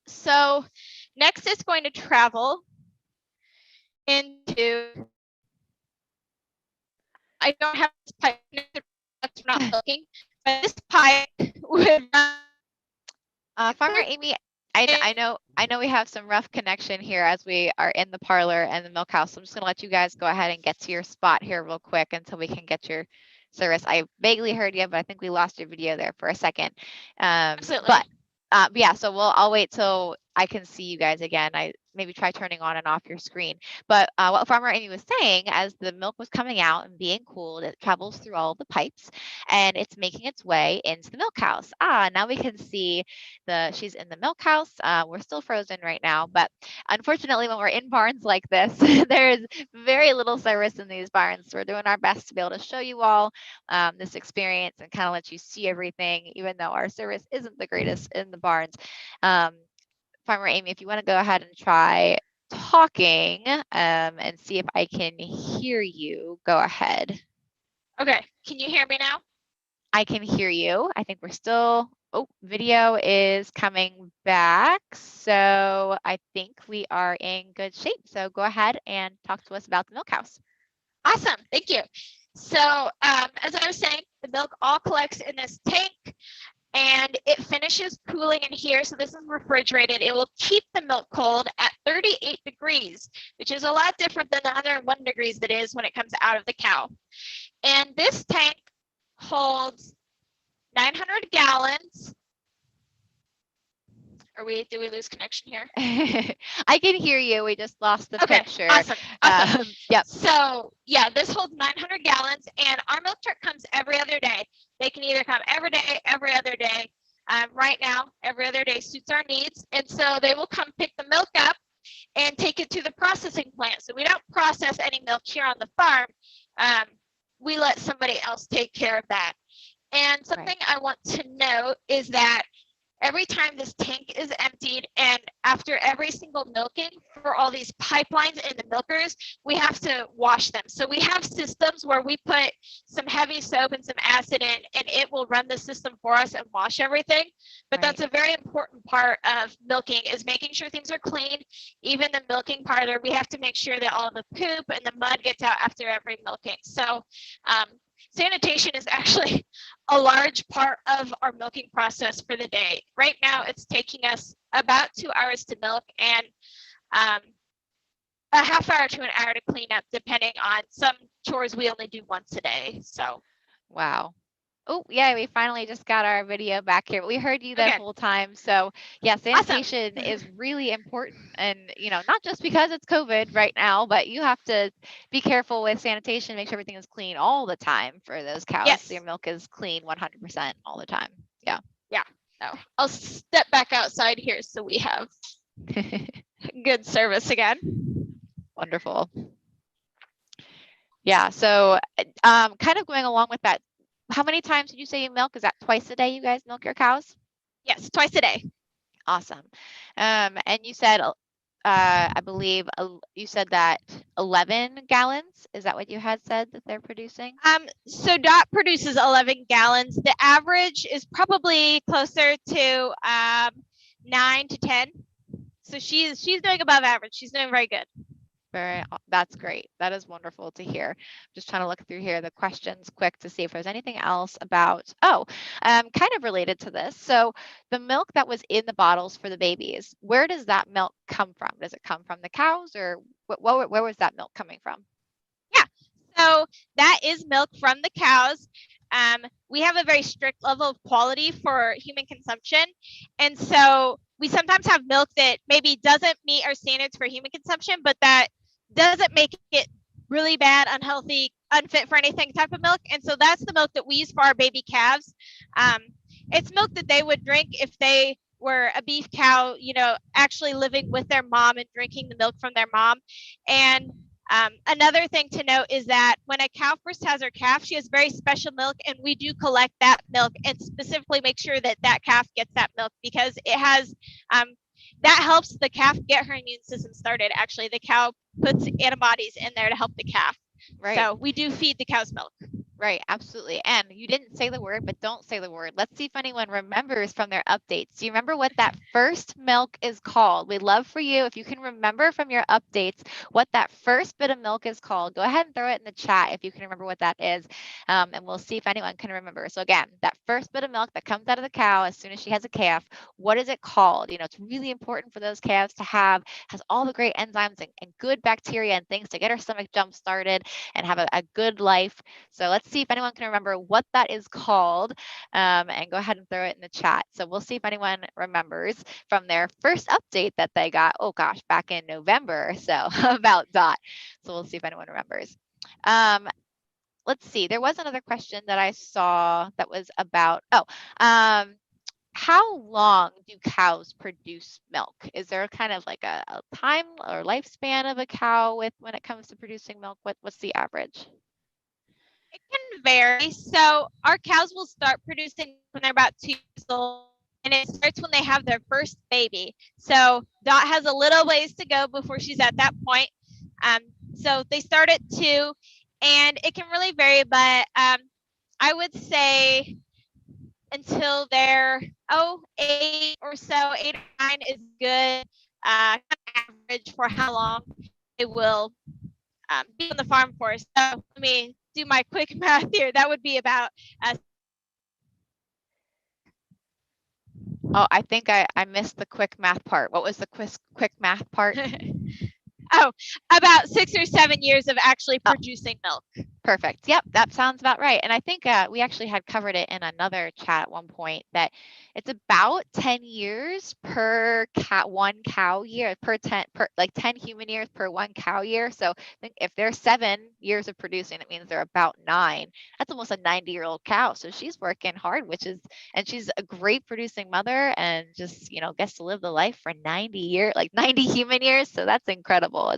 So next it's going to travel into, I don't have this pipe, that's not looking, but this pipe would Farmer Amy, I know we have some rough connection here as we are in the parlor and the milk house. So I'm just gonna let you guys go ahead and get to your spot here real quick until we can get your service. I vaguely heard you, but I think we lost your video there for a second. Absolutely. But yeah, so I'll wait till I can see you guys again. I maybe try turning on and off your screen. But what Farmer Amy was saying, as the milk was coming out and being cooled, it travels through all the pipes and it's making its way into the milk house. Now we can see she's in the milk house. We're still frozen right now, but unfortunately, when we're in barns like this, there's very little service in these barns. So we're doing our best to be able to show you all this experience and kind of let you see everything, even though our service isn't the greatest in the barns. Farmer Amy, if you want to go ahead and try talking and see if I can hear you. Go ahead. Okay. Can you hear me now? I can hear you. I think we're still, oh, video is coming back. So I think we are in good shape. So go ahead and talk to us about the milk house. Awesome. Thank you. So as I was saying, the milk all collects in this tank and it finishes cooling in here. So this is refrigerated. It will keep the milk cold at 38 degrees, which is a lot different than the 101 degrees that is when it comes out of the cow. And this tank holds 900 gallons. Did we lose connection here? I can hear you. We just lost the picture. Awesome. Yep. So yeah, this holds 900 gallons and our milk truck comes every other day. They can either come every day, every other day. Right now, every other day suits our needs. And so they will come pick the milk up and take it to the processing plant. So we don't process any milk here on the farm. We let somebody else take care of that. And something I want to note is that every time this tank is emptied and after every single milking for all these pipelines and the milkers, we have to wash them. So we have systems where we put some heavy soap and some acid in and it will run the system for us and wash everything. But that's a very important part of milking is making sure things are clean. Even the milking parlor, we have to make sure that all the poop and the mud gets out after every milking. So sanitation is actually a large part of our milking process for the day. Right now, it's taking us about 2 hours to milk and a half hour to an hour to clean up, depending on some chores we only do once a day. So, wow. Oh, yeah, we finally just got our video back here. We heard you the whole time. So, yeah, sanitation is really important. And, not just because it's COVID right now, but you have to be careful with sanitation, make sure everything is clean all the time for those cows. Yes. So your milk is clean 100% all the time. Yeah. Yeah. No. I'll step back outside here so we have good service again. Wonderful. Yeah. So, kind of going along with that, how many times did you say you milk? Is that twice a day you guys milk your cows? Yes, twice a day. Awesome. And you said, I believe you said that 11 gallons. Is that what you had said that they're producing? So Dot produces 11 gallons. The average is probably closer to 9 to 10. So she's doing above average. She's doing very good. That's great. That is wonderful to hear. Just trying to look through here the questions quick to see if there's anything else about, kind of related to this. So the milk that was in the bottles for the babies, where does that milk come from? Does it come from the cows or where was that milk coming from? Yeah, so that is milk from the cows. We have a very strict level of quality for human consumption. And so we sometimes have milk that maybe doesn't meet our standards for human consumption, but that doesn't make it really bad, unhealthy, unfit for anything type of milk. And so that's the milk that we use for our baby calves. It's milk that they would drink if they were a beef cow, actually living with their mom and drinking the milk from their mom. And another thing to note is that when a cow first has her calf, she has very special milk, and we do collect that milk and specifically make sure that that calf gets that milk because it has that helps the calf get her immune system started. Actually, the cow puts antibodies in there to help the calf. Right. So we do feed the cow's milk. Right, absolutely. And you didn't say the word, but don't say the word. Let's see if anyone remembers from their updates. Do you remember what that first milk is called? We'd love for you, if you can remember from your updates, what that first bit of milk is called. Go ahead and throw it in the chat if you can remember what that is. And we'll see if anyone can remember. So again, that first bit of milk that comes out of the cow as soon as she has a calf, what is it called? It's really important for those calves to has all the great enzymes and good bacteria and things to get her stomach jump started and have a good life. So let's see if anyone can remember what that is called, and go ahead and throw it in the chat. So we'll see if anyone remembers from their first update that they got, oh gosh, back in November, so about Dot. So we'll see if anyone remembers. Let's see, there was another question that I saw that was about, how long do cows produce milk? Is there kind of like a time or lifespan of a cow when it comes to producing milk? What's the average? It can vary. So our cows will start producing when they're about 2 years old. and it starts when they have their first baby. So Dot has a little ways to go before she's at that point. Um, so they start at 2, and it can really vary, but I would say until they're 8 or so, 8 or 9 is good kind of average for how long they will be on the farm for. So let me do my quick math here. That would be about Oh, I think I missed the quick math part. What was the quick math part? about 6 or 7 years of actually producing milk. Perfect. Yep, that sounds about right. And I think we actually had covered it in another chat at one point that it's about 10 years per one cow year, per 10 human years per one cow year. So I think if they're 7 years of producing, that means they're about 9. That's almost a 90-year-old cow. So she's working hard, and she's a great producing mother and just, gets to live the life for 90 years, like 90 human years. So that's incredible.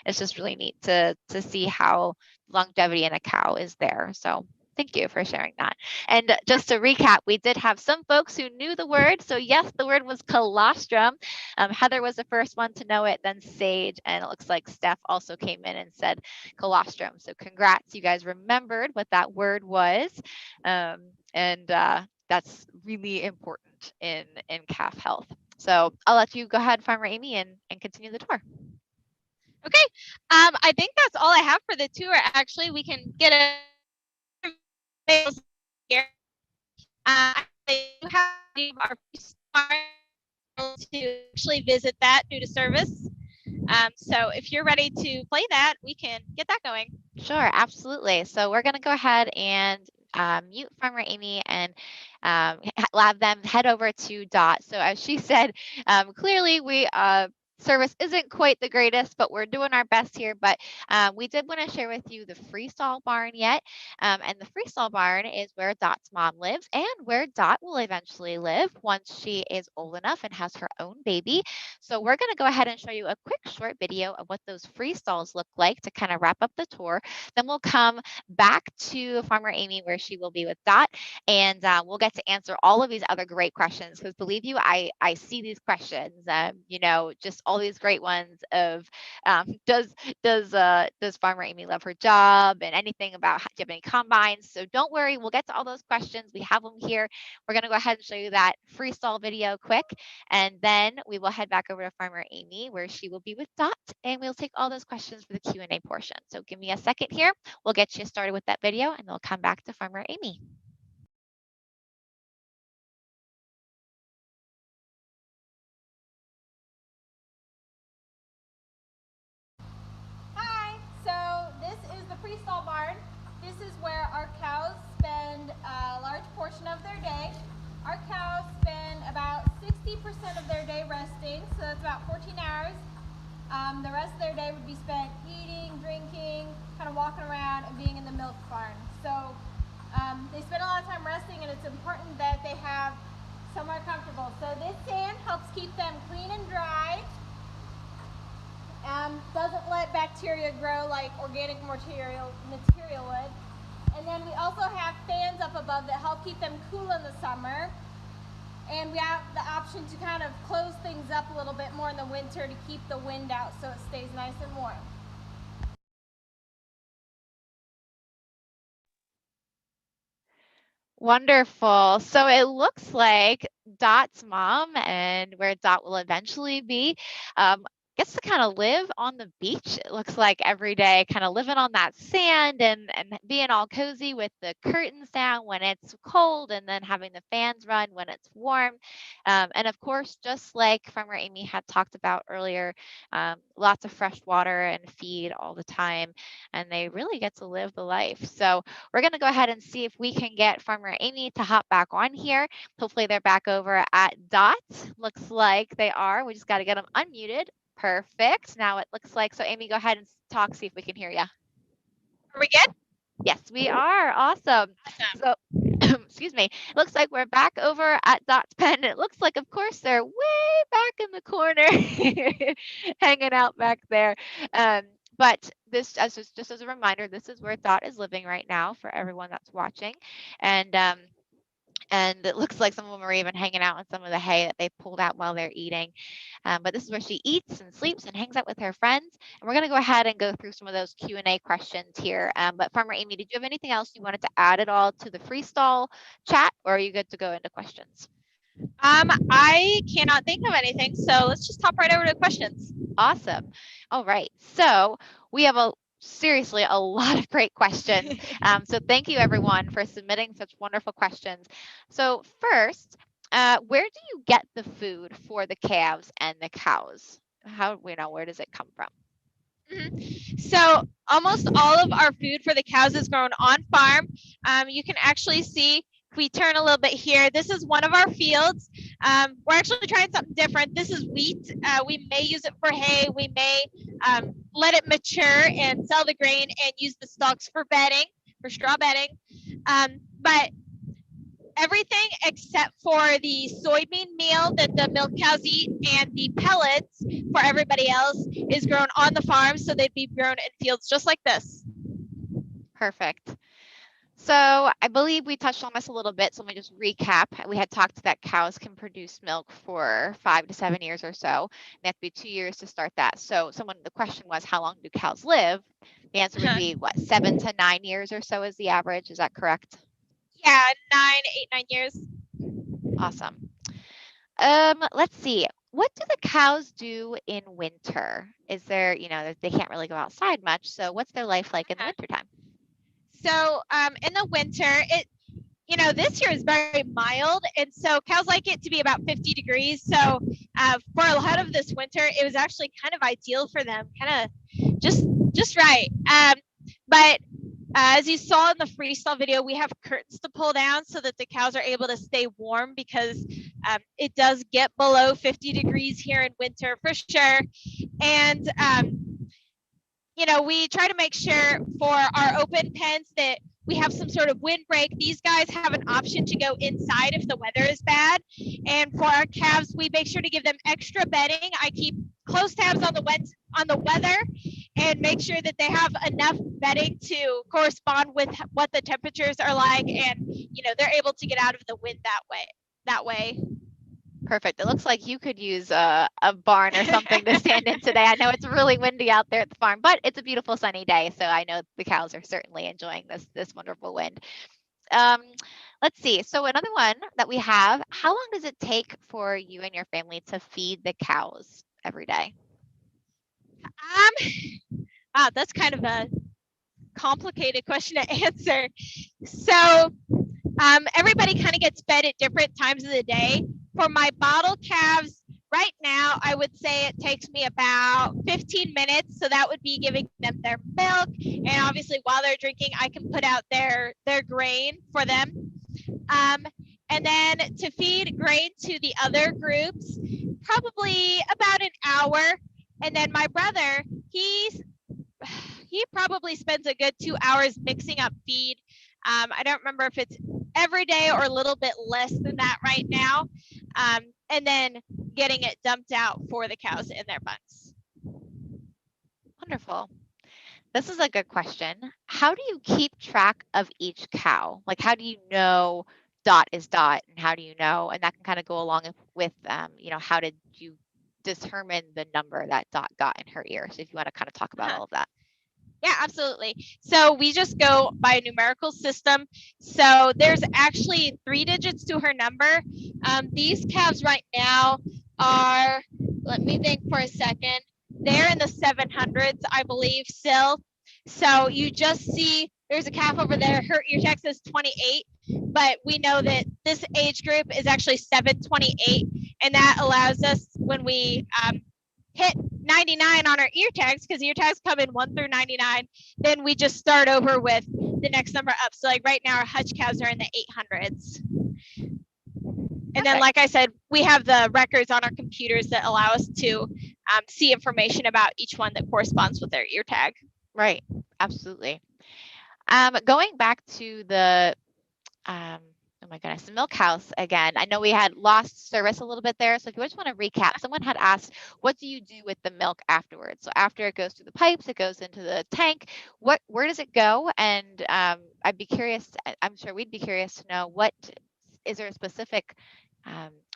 It's just really neat to see how longevity in a cow is there. So thank you for sharing that. And just to recap, we did have some folks who knew the word. So yes, the word was colostrum. Heather was the first one to know it, then Sage, and it looks like Steph also came in and said colostrum. So congrats, you guys remembered what that word was. And that's really important in calf health. So I'll let you go ahead, Farmer Amy, and continue the tour. Okay. I think that's all I have for the tour. Actually, we can get a here. I do have our to actually visit that due to service. So if you're ready to play that, we can get that going. Sure, absolutely. So we're going to go ahead and mute Farmer Amy and have them head over to Dot. So as she said, clearly we service isn't quite the greatest, but we're doing our best here. But we did want to share with you the Freestall barn yet. And the Freestall barn is where Dot's mom lives and where Dot will eventually live once she is old enough and has her own baby. So we're going to go ahead and show you a quick short video of what those Freestalls look like to kind of wrap up the tour. Then we'll come back to Farmer Amy where she will be with Dot, and we'll get to answer all of these other great questions, because believe you, I see these questions, just all these great ones of does Farmer Amy love her job, and anything about, do you have any combines? So don't worry, we'll get to all those questions. We have them here. We're going to go ahead and show you that Freestall video quick, and then we will head back over to Farmer Amy where she will be with Dot, and we'll take all those questions for the Q&A portion. So give me a second here. We'll get you started with that video, and we'll come back to Farmer Amy. Hi, so this is the Freestall barn. This is where our cows spend a large portion of their day. Our cows spend about 60% of their day resting, so that's about 14 hours. The rest of their day would be spent eating, drinking, kind of walking around and being in the milk barn. So they spend a lot of time resting, and it's important that they have somewhere comfortable. So this sand helps keep them clean and dry. Doesn't let bacteria grow like organic material would. And then we also have fans up above that help keep them cool in the summer. And we have the option to kind of close things up a little bit more in the winter to keep the wind out so it stays nice and warm. Wonderful. So it looks like Dot's mom, and where Dot will eventually be, gets to kind of live on the beach. It looks like every day, kind of living on that sand and being all cozy with the curtains down when it's cold, and then having the fans run when it's warm. And of course, just like Farmer Amy had talked about earlier, lots of fresh water and feed all the time, and they really get to live the life. So we're going to go ahead and see if we can get Farmer Amy to hop back on here. Hopefully they're back over at Dot. Looks like they are. We just got to get them unmuted. Perfect. Now it looks like, so Amy, go ahead and talk, see if we can hear you. Are we good? Yes, we are. Awesome. So, excuse me. Looks like we're back over at Dot's pen. It looks like, of course, they're way back in the corner, hanging out back there. But this, just as a reminder, this is where Dot is living right now for everyone that's watching. And And it looks like some of them are even hanging out on some of the hay that they pulled out while they're eating. But this is where she eats and sleeps and hangs out with her friends. And we're going to go ahead and go through some of those Q&A questions here. But Farmer Amy, did you have anything else you wanted to add at all to the Freestall chat, or are you good to go into questions? I cannot think of anything, so let's just hop right over to questions. Awesome. All right. So we have seriously a lot of great questions. So thank you everyone for submitting such wonderful questions. So first, where do you get the food for the calves and the cows? Where does it come from? So almost all of our food for the cows is grown on farm. You can actually see if we turn a little bit here, this is one of our fields. We're actually trying something different. This is wheat. We may use it for hay. We may let it mature and sell the grain and use the stalks for bedding, for straw bedding. But everything except for the soybean meal that the milk cows eat and the pellets for everybody else is grown on the farm, so they'd be grown in fields just like this. Perfect. So I believe we touched on this a little bit, so let me just recap. We had talked that cows can produce milk for 5 to 7 years or so. They have to be 2 years to start that. So the question was, how long do cows live? The answer would be, 7 to 9 years or so is the average. Is that correct? Yeah, 9 years. Awesome. Let's see. What do the cows do in winter? Is there, they can't really go outside much. So what's their life like in the wintertime? So in the winter, this year is very mild, and so cows like it to be about 50 degrees. So for a lot of this winter, it was actually kind of ideal for them, kind of just right. But as you saw in the Freestall video, we have curtains to pull down so that the cows are able to stay warm, because it does get below 50 degrees here in winter for sure. And we try to make sure for our open pens that we have some sort of windbreak. These guys have an option to go inside if the weather is bad. And for our calves, we make sure to give them extra bedding. I keep close tabs on the weather and make sure that they have enough bedding to correspond with what the temperatures are like, and they're able to get out of the wind that way. Perfect. It looks like you could use a barn or something to stand in today. I know it's really windy out there at the farm, but it's a beautiful sunny day, so I know the cows are certainly enjoying this wonderful wind. Let's see. So another one that we have, how long does it take for you and your family to feed the cows every day? That's kind of a complicated question to answer. So everybody kind of gets fed at different times of the day. For my bottle calves, right now, I would say it takes me about 15 minutes. So that would be giving them their milk. And obviously, while they're drinking, I can put out their grain for them. And then to feed grain to the other groups, probably about an hour. And then my brother, he probably spends a good 2 hours mixing up feed. I don't remember if it's every day or a little bit less than that right now. And then getting it dumped out for the cows in their bunts. Wonderful. This is a good question. How do you keep track of each cow? Like, how do you know Dot is Dot, and how do you know? And that can kind of go along with, how did you determine the number that Dot got in her ear? So if you want to kind of talk about all of that. Yeah, absolutely. So we just go by a numerical system. So there's actually 3 digits to her number. These calves right now are, let me think for a second, they're in the 700s, I believe, still. So you just see there's a calf over there. Her ear tag says 28, but we know that this age group is actually 728, and that allows us, when we hit 99 on our ear tags, because ear tags come in 1 through 99, then we just start over with the next number up. So like right now our hutch cows are in the 800s. And then, like I said, we have the records on our computers that allow us to see information about each one that corresponds with their ear tag. Right. Absolutely. Going back to the oh my goodness, the milk house again. I know we had lost service a little bit there. So if you just want to recap, someone had asked, what do you do with the milk afterwards? So after it goes through the pipes, it goes into the tank. Where does it go? And I'd be curious, I'm sure we'd be curious to know, what is there a specific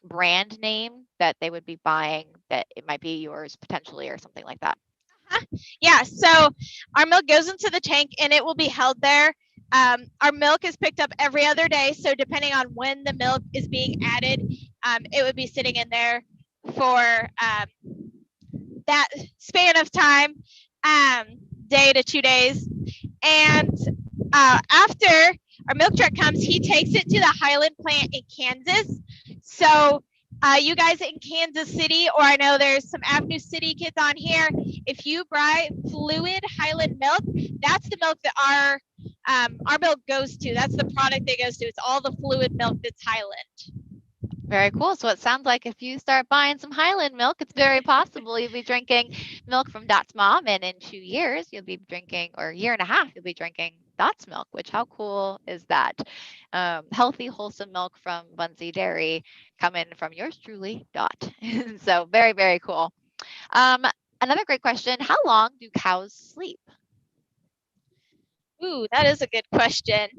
brand name that they would be buying that it might be yours potentially or something like that? Yeah, so our milk goes into the tank and it will be held there. Our milk is picked up every other day, so depending on when the milk is being added, it would be sitting in there for that span of time, day to 2 days. And after our milk truck comes, he takes it to the Highland plant in Kansas. So you guys in Kansas City, or I know there's some Avenue City kids on here, if you buy fluid Highland milk, that's the milk that our milk goes to. That's the product that goes to. It's all the fluid milk that's Highland. Very cool. So it sounds like if you start buying some Highland milk, it's very possible you'll be drinking milk from Dot's mom, and in 2 years you'll be drinking, or a year and a half, you'll be drinking Dot's milk. Which, how cool is that? Healthy, wholesome milk from Bunse Dairy coming from yours truly, Dot. So very, very cool. Another great question: how long do cows sleep? Ooh, that is a good question.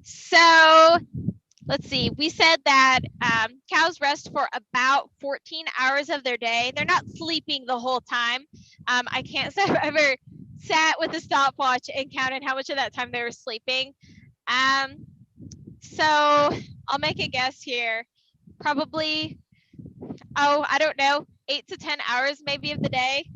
So let's see. We said that cows rest for about 14 hours of their day. They're not sleeping the whole time. I can't say I've ever sat with a stopwatch and counted how much of that time they were sleeping. So I'll make a guess here. Probably, I don't know, 8 to 10 hours maybe of the day.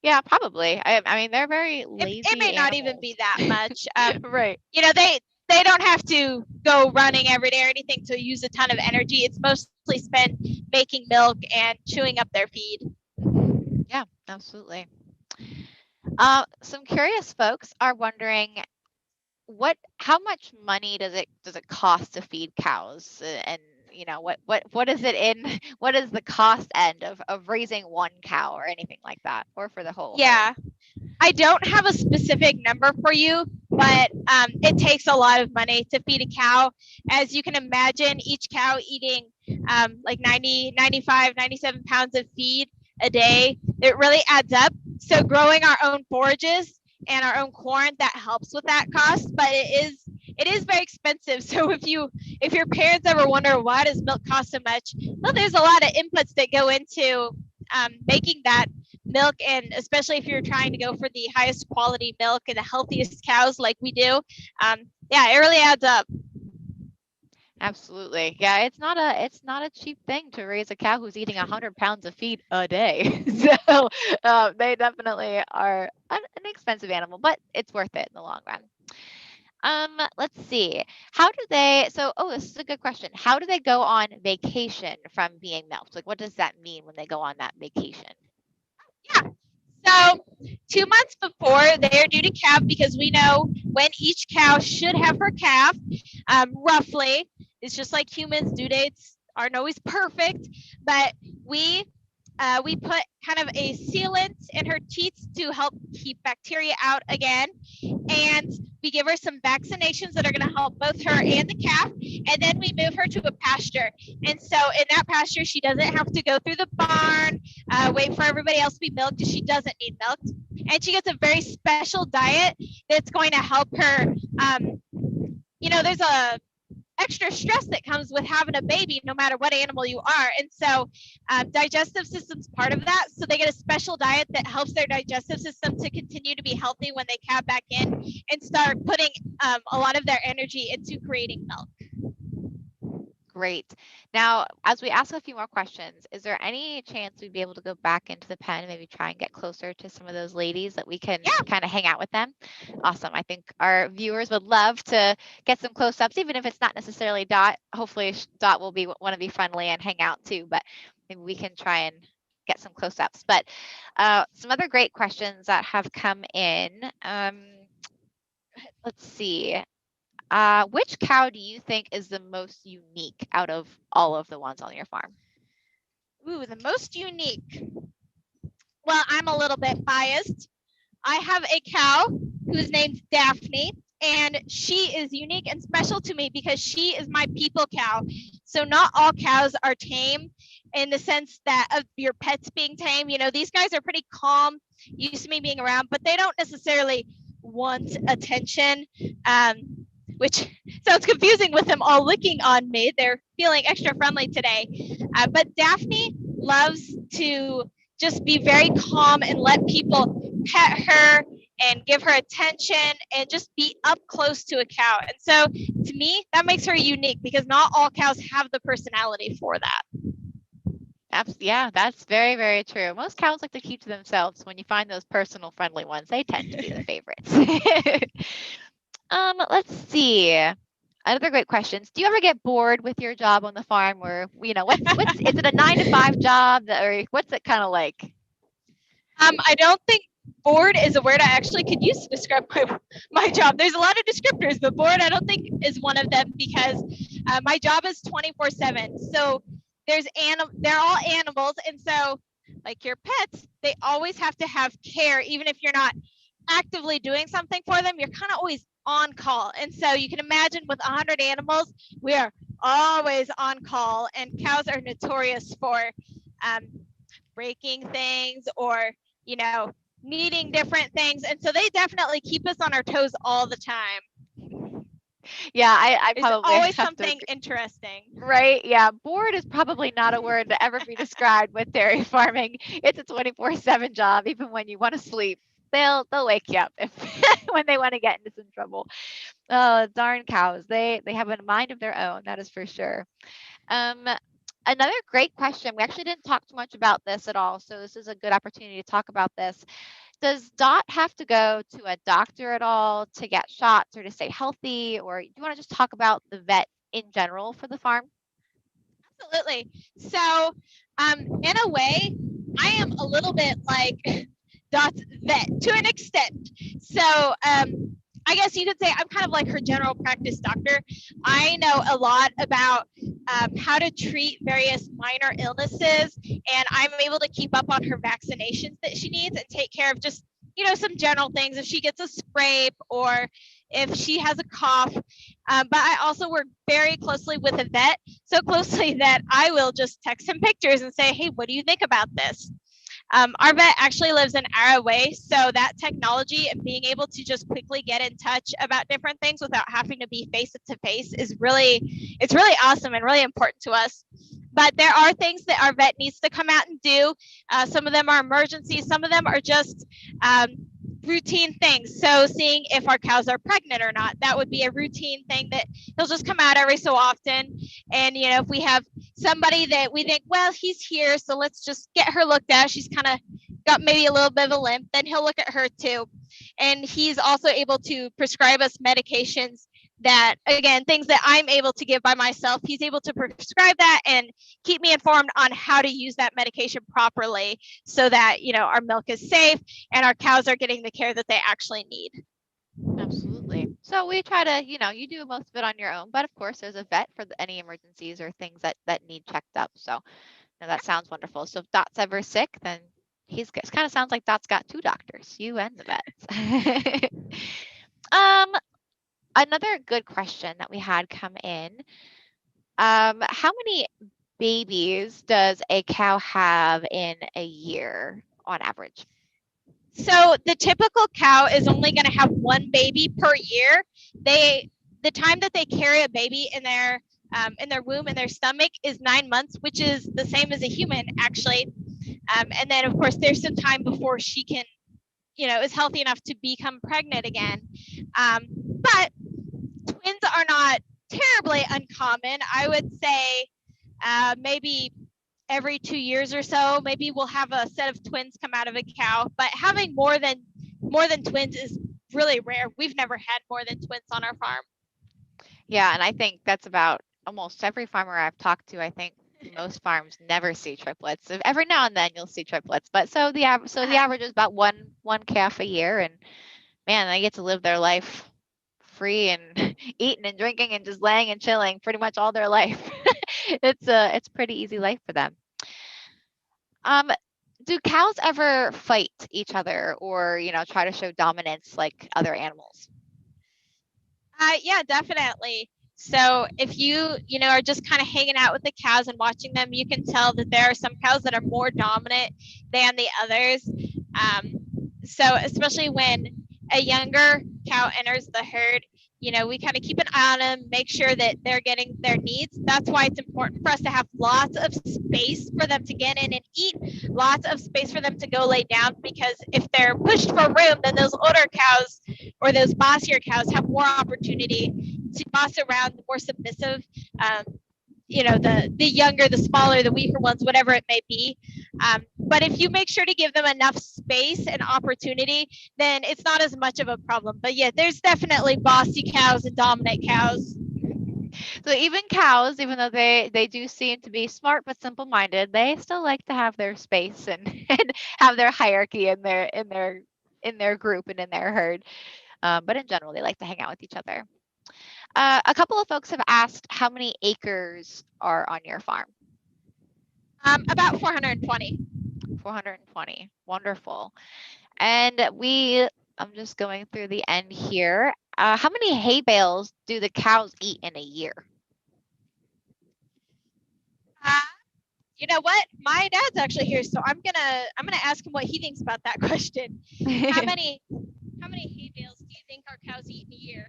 Yeah, probably. I mean, they're very lazy. It may not even be that much. Right. You know, they don't have to go running every day or anything to use a ton of energy. It's mostly spent making milk and chewing up their feed. Yeah, absolutely. Some curious folks are wondering how much money does it cost to feed cows, and what is it in what is the cost end of raising one cow or anything like that, or for the whole herd? I don't have a specific number for you, but it takes a lot of money to feed a cow. As you can imagine, each cow eating like 90, 95, 97 pounds of feed a day, it really adds up. So growing our own forages and our own corn, that helps with that cost, but it is very expensive. So if your parents ever wonder why does milk cost so much, well, there's a lot of inputs that go into making that milk, and especially if you're trying to go for the highest quality milk and the healthiest cows like we do, it really adds up. Absolutely. Yeah, it's not a cheap thing to raise a cow who's eating 100 pounds of feed a day. So they definitely are an expensive animal, but it's worth it in the long run. Let's see. This is a good question. How do they go on vacation from being milked? Like, what does that mean when they go on that vacation? Yeah. So 2 months before they are due to calve, because we know when each cow should have her calf, roughly. It's just like humans, due dates aren't always perfect, but we put kind of a sealant in her teats to help keep bacteria out again. And we give her some vaccinations that are going to help both her and the calf. And then we move her to a pasture. And so in that pasture, she doesn't have to go through the barn, wait for everybody else to be milked, because she doesn't need milked. And she gets a very special diet that's going to help her. There's a extra stress that comes with having a baby, no matter what animal you are. And so digestive system's part of that. So they get a special diet that helps their digestive system to continue to be healthy when they calve back in and start putting a lot of their energy into creating milk. Great. Now, as we ask a few more questions, is there any chance we'd be able to go back into the pen and maybe try and get closer to some of those ladies that we can kind of hang out with them? Awesome. I think our viewers would love to get some close-ups, even if it's not necessarily Dot. Hopefully Dot will want to be friendly and hang out too, but maybe we can try and get some close-ups. But some other great questions that have come in. Let's see. Which cow do you think is the most unique out of all of the ones on your farm? Ooh, the most unique. Well, I'm a little bit biased. I have a cow who's named Daphne, and she is unique and special to me because she is my people cow. So not all cows are tame in the sense that of your pets being tame. These guys are pretty calm, used to me being around, but they don't necessarily want attention. Which sounds confusing with them all licking on me. They're feeling extra friendly today. But Daphne loves to just be very calm and let people pet her and give her attention and just be up close to a cow. And so to me, that makes her unique because not all cows have the personality for that. Yeah, that's very, very true. Most cows like to keep to themselves. When you find those personal friendly ones, they tend to be the favorites. Let's see. Another great question. Do you ever get bored with your job on the farm, or what's is it a 9 to 5 job, or what's it kind of like? I don't think bored is a word I actually could use to describe my job. There's a lot of descriptors, but bored I don't think is one of them because my job is 24/7. So they're all animals, and so like your pets, they always have to have care, even if you're not actively doing something for them. You're kind of always on call, and so you can imagine with 100 animals, we are always on call, and cows are notorious for breaking things or needing different things, and so they definitely keep us on our toes all the time. Yeah, I There's probably always have something interesting. Right? Yeah, bored is probably not a word to ever be described with dairy farming. It's a 24/7 job. Even when you want to sleep, they'll wake you up if when they want to get into some trouble. Oh, darn cows! They have a mind of their own. That is for sure. Another great question. We actually didn't talk too much about this at all, so this is a good opportunity to talk about this. Does Dot have to go to a doctor at all to get shots or to stay healthy? Or do you want to just talk about the vet in general for the farm? Absolutely. So, in a way, I am a little bit like Dot's vet to an extent. So, I guess you could say I'm kind of like her general practice doctor. I know a lot about how to treat various minor illnesses, and I'm able to keep up on her vaccinations that she needs and take care of just some general things if she gets a scrape or if she has a cough. But I also work very closely with a vet, so closely that I will just text him pictures and say, hey, what do you think about this? Our vet actually lives an hour away, so that technology and being able to just quickly get in touch about different things without having to be face to face is really awesome and really important to us. But there are things that our vet needs to come out and do. Some of them are emergencies, some of them are just routine things. So seeing if our cows are pregnant or not, that would be a routine thing that he'll just come out every so often. And if we have somebody that we think, well, he's here, so let's just get her looked at, she's kind of got maybe a little bit of a limp, then he'll look at her too. And he's also able to prescribe us medications that, again, things that I'm able to give by myself, he's able to prescribe that and keep me informed on how to use that medication properly so that our milk is safe and our cows are getting the care that they actually need. Absolutely. So we try to, you do most of it on your own, but of course there's a vet for any emergencies or things that need checked up. So that sounds wonderful. So if Dot's ever sick, then it kind of sounds like Dot's got 2 doctors, you and the vets. Another good question that we had come in. How many babies does a cow have in a year on average? So the typical cow is only going to have 1 baby per year. The time that they carry a baby in their womb, in their stomach, is 9 months, which is the same as a human, actually. And then, of course, there's some time before she can, is healthy enough to become pregnant again. But twins are not terribly uncommon. I would say maybe every 2 years or so, maybe we'll have a set of twins come out of a cow. But having more than twins is really rare. We've never had more than twins on our farm. Yeah, and I think that's about almost every farmer I've talked to. I think most farms never see triplets. Every now and then you'll see triplets, but so the average is about one calf a year, and man, they get to live their life free and eating and drinking and just laying and chilling pretty much all their life. It's a pretty easy life for them. Do cows ever fight each other or try to show dominance like other animals? Yeah, definitely. So if you are just kind of hanging out with the cows and watching them, you can tell that there are some cows that are more dominant than the others. So especially when a younger cow enters the herd, we kind of keep an eye on them, make sure that they're getting their needs. That's why it's important for us to have lots of space for them to get in and eat, lots of space for them to go lay down, because if they're pushed for room, then those older cows or those bossier cows have more opportunity to boss around the more submissive, the younger, the smaller, the weaker ones, whatever it may be. But if you make sure to give them enough space and opportunity, then it's not as much of a problem. But yeah, there's definitely bossy cows and dominant cows. So even cows, even though they do seem to be smart but simple-minded, they still like to have their space and, and have their hierarchy in their group and in their herd. But in general, they like to hang out with each other. A couple of folks have asked how many acres are on your farm. About 420. 420. Wonderful. And I'm just going through the end here. How many hay bales do the cows eat in a year? You know what? My dad's actually here, so I'm gonna ask him what he thinks about that question. How many hay bales do you think our cows eat in a year?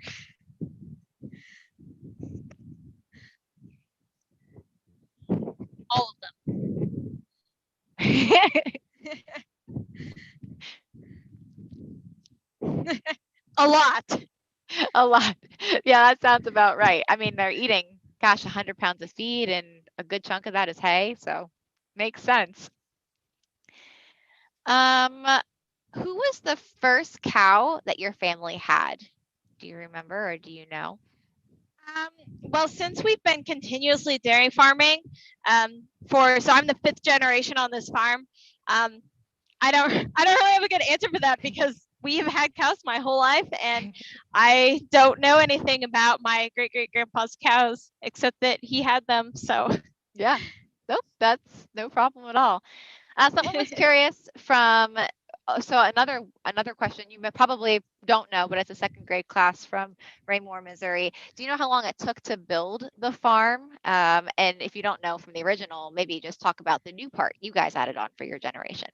All of them. A lot. A lot. Yeah, that sounds about right. I mean, they're eating, gosh, 100 pounds of feed, and a good chunk of that is hay, so makes sense. Who was the first cow that your family had? Do you remember, or do you know? Well, since we've been continuously dairy farming, so I'm the 5th generation on this farm. I don't really have a good answer for that, because we have had cows my whole life, and I don't know anything about my great-great-grandpa's cows except that he had them. So yeah, nope, that's no problem at all. Someone was curious from. So another question you probably don't know, but it's a 2nd grade class from Raymore, Missouri. Do you know how long it took to build the farm? And if you don't know from the original, maybe just talk about the new part you guys added on for your generation.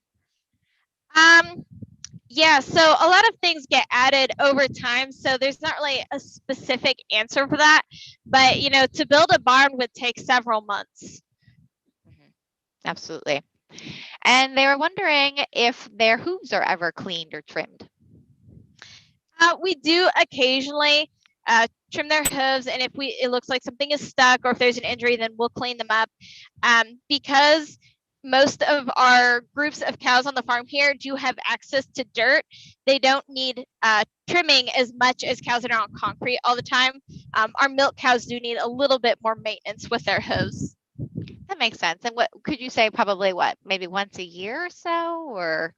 Yeah, so a lot of things get added over time, so there's not really a specific answer for that. But to build a barn would take several months. Absolutely. And they were wondering if their hooves are ever cleaned or trimmed. We do occasionally trim their hooves, and if it looks like something is stuck or if there's an injury, then we'll clean them up. Because most of our groups of cows on the farm here do have access to dirt, they don't need trimming as much as cows that are on concrete all the time. Our milk cows do need a little bit more maintenance with their hooves. That makes sense. And what could you say? Probably maybe once a year or so, or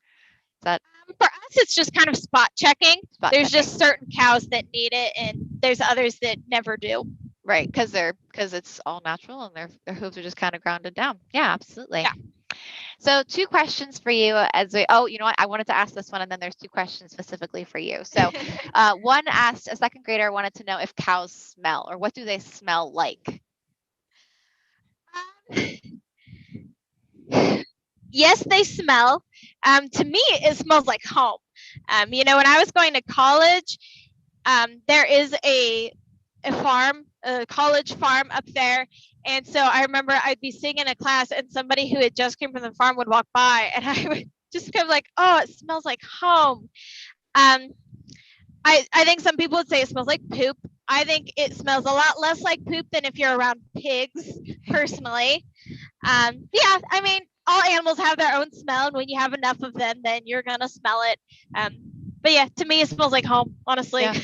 is that? For us, it's just kind of spot checking. There's just certain cows that need it, and there's others that never do. Right, because it's all natural and their hooves are just kind of grounded down. Yeah, absolutely. Yeah. So 2 questions for you you know what? I wanted to ask this one, and then there's 2 questions specifically for you. So one asked, a 2nd grader wanted to know if cows smell, or what do they smell like? Yes, they smell. To me, it smells like home. When I was going to college, there is a college farm up there. And so I remember I'd be sitting in a class, and somebody who had just came from the farm would walk by, and I would just kind of like, oh, it smells like home. I think some people would say it smells like poop. I think it smells a lot less like poop than if you're around pigs, personally. Yeah, I mean, all animals have their own smell, and when you have enough of them, then you're gonna smell it. But yeah, to me, it smells like home, honestly. Yeah,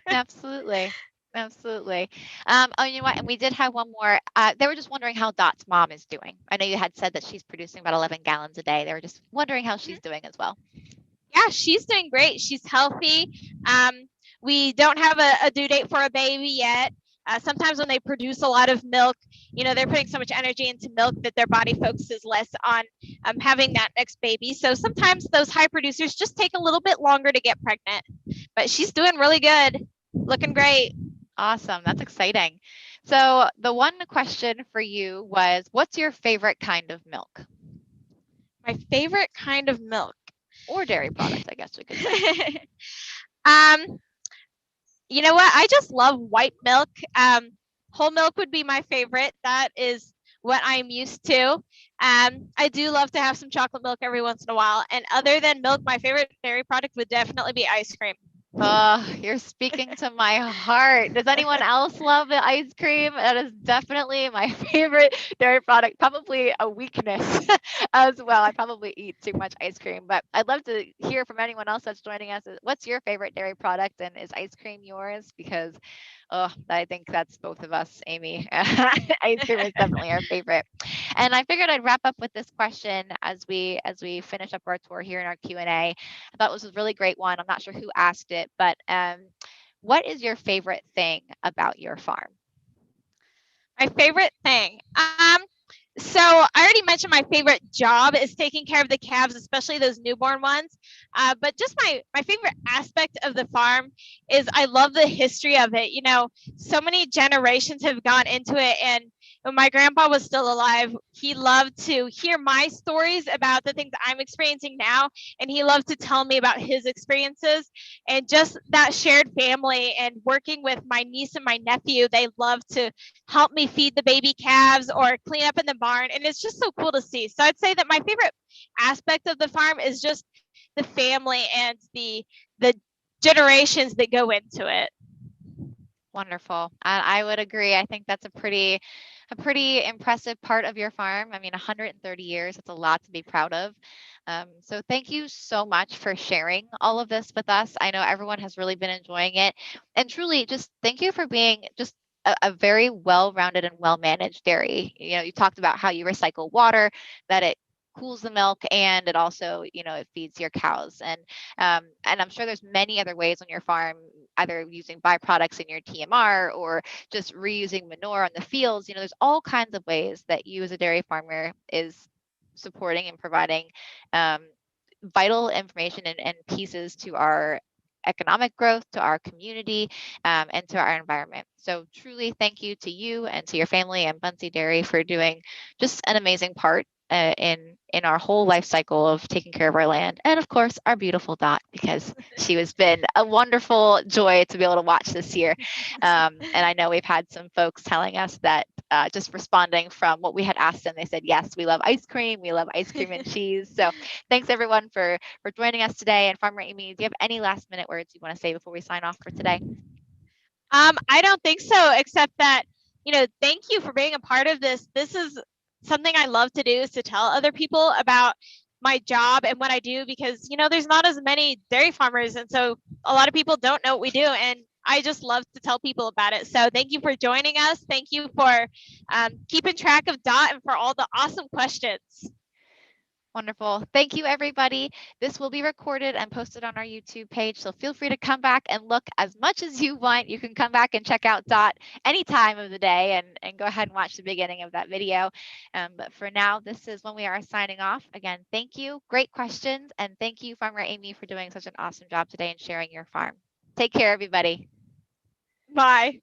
absolutely. Absolutely. Oh, you know what? And we did have one more. They were just wondering how Dot's mom is doing. I know you had said that she's producing about 11 gallons a day. They were just wondering how she's doing as well. Yeah, she's doing great. She's healthy. We don't have a due date for a baby yet. Sometimes when they produce a lot of milk, they're putting so much energy into milk that their body focuses less on having that next baby. So sometimes those high producers just take a little bit longer to get pregnant. But she's doing really good, looking great. Awesome. That's exciting. So the one question for you was, what's your favorite kind of milk? My favorite kind of milk. Or dairy products, I guess we could say. You know what? I just love white milk. Whole milk would be my favorite. That is what I'm used to. I do love to have some chocolate milk every once in a while. And other than milk, my favorite dairy product would definitely be ice cream. Oh, you're speaking to my heart. Does anyone else love the ice cream? That is definitely my favorite dairy product, probably a weakness as well. I probably eat too much ice cream, but I'd love to hear from anyone else that's joining us. What's your favorite dairy product, and is ice cream yours? Because, oh, I think that's both of us, Amy. Ice cream is definitely our favorite. And I figured I'd wrap up with this question as we finish up our tour here in our Q&A. I thought it was a really great one. I'm not sure who asked it, but what is your favorite thing about your farm? My favorite thing. So I already mentioned my favorite job is taking care of the calves, especially those newborn ones. But just my favorite aspect of the farm is I love the history of it. You know, so many generations have gone into it, and when my grandpa was still alive, he loved to hear my stories about the things I'm experiencing now, and he loved to tell me about his experiences. And just that shared family and working with my niece and my nephew, they love to help me feed the baby calves or clean up in the barn, and it's just so cool to see. So I'd say that my favorite aspect of the farm is just the family and the generations that go into it. Wonderful. I would agree. I think that's a pretty impressive part of your farm. I mean, 130 years, it's a lot to be proud of. So thank you so much for sharing all of this with us. I know everyone has really been enjoying it. And truly, just thank you for being just a very well-rounded and well-managed dairy. You know, you talked about how you recycle water, that it cools the milk, and it also, it feeds your cows. And I'm sure there's many other ways on your farm, either using byproducts in your TMR or just reusing manure on the fields. There's all kinds of ways that you as a dairy farmer is supporting and providing um, vital information and pieces to our economic growth, to our community, and to our environment. So truly thank you to you and to your family and Bunse Dairy for doing just an amazing part in our whole life cycle of taking care of our land, and of course our beautiful Dot, because she has been a wonderful joy to be able to watch this year. And I know we've had some folks telling us that just responding from what we had asked them, they said yes, we love ice cream and cheese. So thanks everyone for joining us today. And Farmer Amy, do you have any last minute words you want to say before we sign off for today? I don't think so, except that, thank you for being a part of this. This is something I love to do, is to tell other people about my job and what I do, because, there's not as many dairy farmers. And so a lot of people don't know what we do. And I just love to tell people about it. So thank you for joining us. Thank you for keeping track of Dot and for all the awesome questions. Wonderful. Thank you, everybody. This will be recorded and posted on our YouTube page, so feel free to come back and look as much as you want. You can come back and check out Dot any time of the day and go ahead and watch the beginning of that video. But for now, this is when we are signing off. Again, thank you. Great questions. And thank you, Farmer Amy, for doing such an awesome job today and sharing your farm. Take care, everybody. Bye.